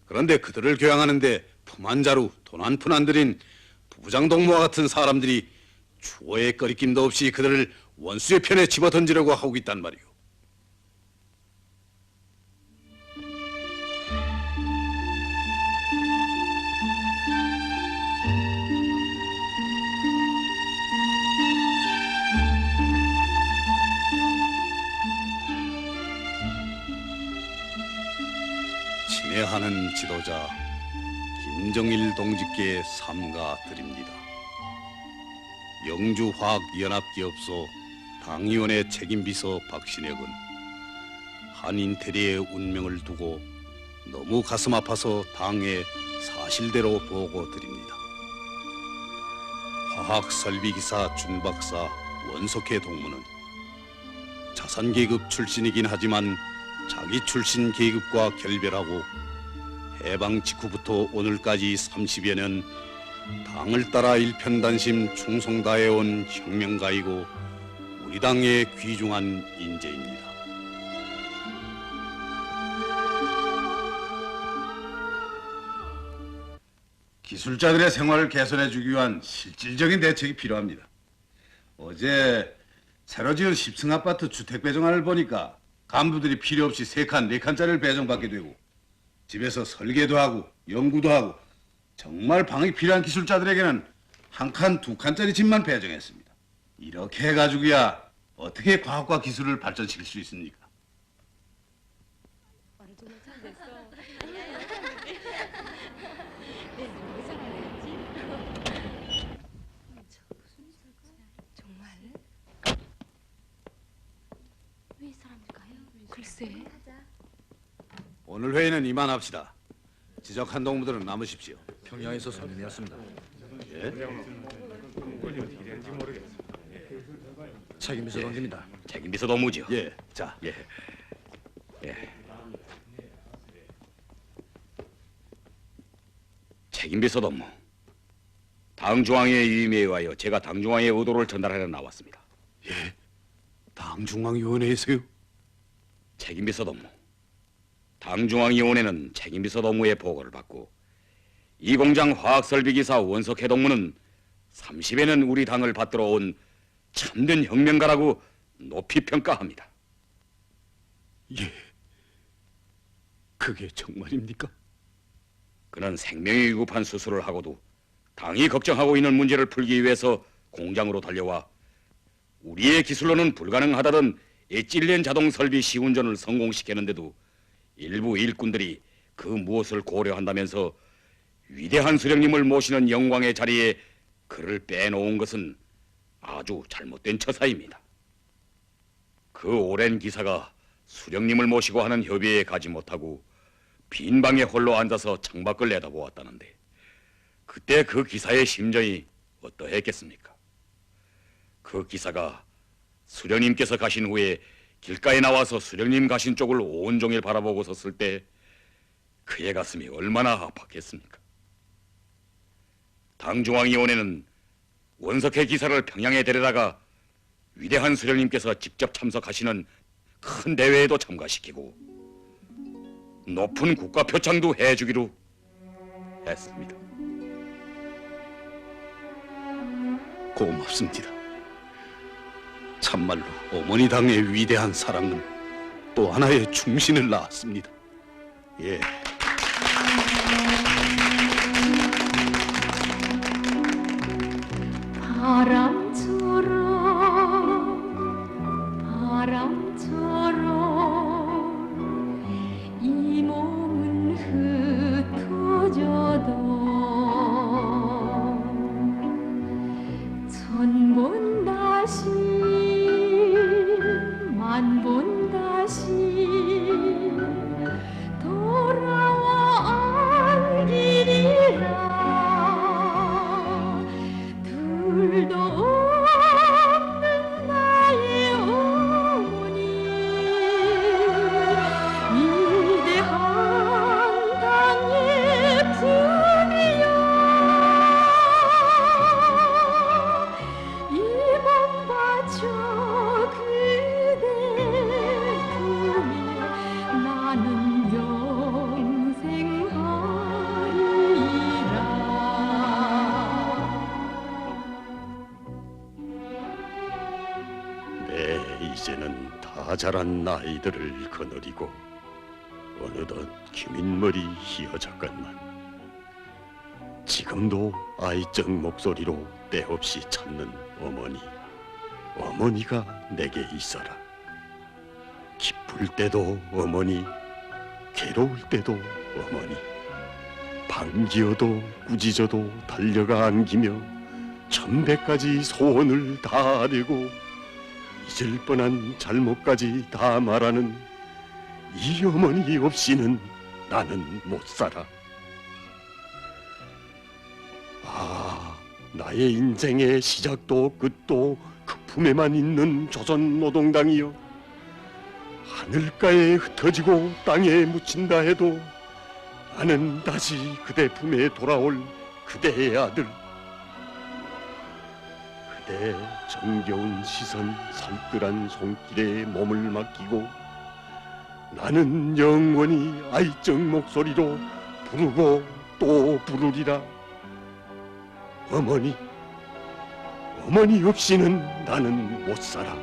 Speaker 2: 그런데 그들을 교양하는데 품 한 자루 돈 한 푼 안 들인 부부장 동무와 같은 사람들이 추호의 거리낌도 없이 그들을 원수의 편에 집어던지려고 하고 있단 말이오. 친애하는 지도자 김정일 동지께 삼가 드립니다. 영주화학연합기업소 당위원회 책임비서 박신혁은 한인테리의 운명을 두고 너무 가슴 아파서 당에 사실대로 보고 드립니다. 화학설비기사 준박사 원석회 동무는 자산계급 출신이긴 하지만 자기 출신 계급과 결별하고 해방 직후부터 오늘까지 30여 년 당을 따라 일편단심 충성 다해온 혁명가이고 우리 당의 귀중한 인재입니다. 기술자들의 생활을 개선해주기 위한 실질적인 대책이 필요합니다. 어제 새로 지은 10층 아파트 주택 배정안을 보니까 간부들이 필요 없이 3칸, 4칸짜리를 배정받게 되고 집에서 설계도 하고 연구도 하고 정말 방이 필요한 기술자들에게는 1칸, 2칸짜리 집만 배정했습니다. 이렇게 해가지고야 어떻게 과학과 기술을 발전시킬 수 있습니까?
Speaker 1: 글쎄.
Speaker 2: 오늘 회의는 이만합시다. 지적한 동무들은 남으십시오.
Speaker 13: 평양에서 선임이었습니다.
Speaker 2: 예?
Speaker 13: 책임비서 동지입니다.
Speaker 7: 책임비서 동무지요.
Speaker 2: 예. 자.
Speaker 7: 예. 예. 책임비서 동무. 당중앙위의 유임에 의하여 제가 당중앙위의 의도를 전달하려 나왔습니다.
Speaker 2: 예? 당중앙위원회에서요?
Speaker 7: 책임비서 동무. 당중앙위원회는 책임비서 동무의 보고를 받고 이 공장 화학설비기사 원석회 동무는 30여 년 우리 당을 받들어 온 참된 혁명가라고 높이 평가합니다.
Speaker 2: 예. 그게 정말입니까?
Speaker 7: 그는 생명이 위급한 수술을 하고도 당이 걱정하고 있는 문제를 풀기 위해서 공장으로 달려와 우리의 기술로는 불가능하다던 에틸렌 자동 설비 시운전을 성공시켰는데도 일부 일꾼들이 그 무엇을 고려한다면서 위대한 수령님을 모시는 영광의 자리에 그를 빼놓은 것은 아주 잘못된 처사입니다. 그 오랜 기사가 수령님을 모시고 하는 협의에 가지 못하고 빈 방에 홀로 앉아서 창밖을 내다보았다는데 그때 그 기사의 심정이 어떠했겠습니까? 그 기사가 수령님께서 가신 후에 길가에 나와서 수령님 가신 쪽을 온종일 바라보고 섰을 때 그의 가슴이 얼마나 아팠겠습니까? 당중앙위원회는 원석회 기사를 평양에 데려다가 위대한 수령님께서 직접 참석하시는 큰 대회에도 참가시키고 높은 국가 표창도 해주기로 했습니다.
Speaker 2: 고맙습니다. 참말로 어머니 당의 위대한 사랑은 또 하나의 충신을 낳았습니다.
Speaker 14: 예.
Speaker 3: 바람처럼 이 몸은 흩어져도 천번 다시 만번 다시 돌아와 안기리라. 둘도 없는 나의 어머니, 위대한 당의 품이여, 이 몸 바쳐 그대 품에 나는 영생하리라.
Speaker 14: 네, 이제는 다 자란 나이들을 거느리고 어느덧 기민머리 휘어졌건만 지금도 아이적 목소리로 때없이 찾는 어머니가 내게 있어라. 기쁠 때도 어머니, 괴로울 때도 어머니, 방기어도 꾸짖어도 달려가 안기며 1000배까지 소원을 다하려고 잊을 뻔한 잘못까지 다 말하는 이 어머니 없이는 나는 못 살아. 아, 나의 인생의 시작도 끝도 그 품에만 있는 조선노동당이여, 하늘가에 흩어지고 땅에 묻힌다 해도 나는 다시 그대 품에 돌아올 그대의 아들. 그대 정겨운 시선, 살뜰한 손길에 몸을 맡기고 나는 영원히 아이적 목소리로 부르고 또 부르리라. 어머니 없이는 나는 못 살아.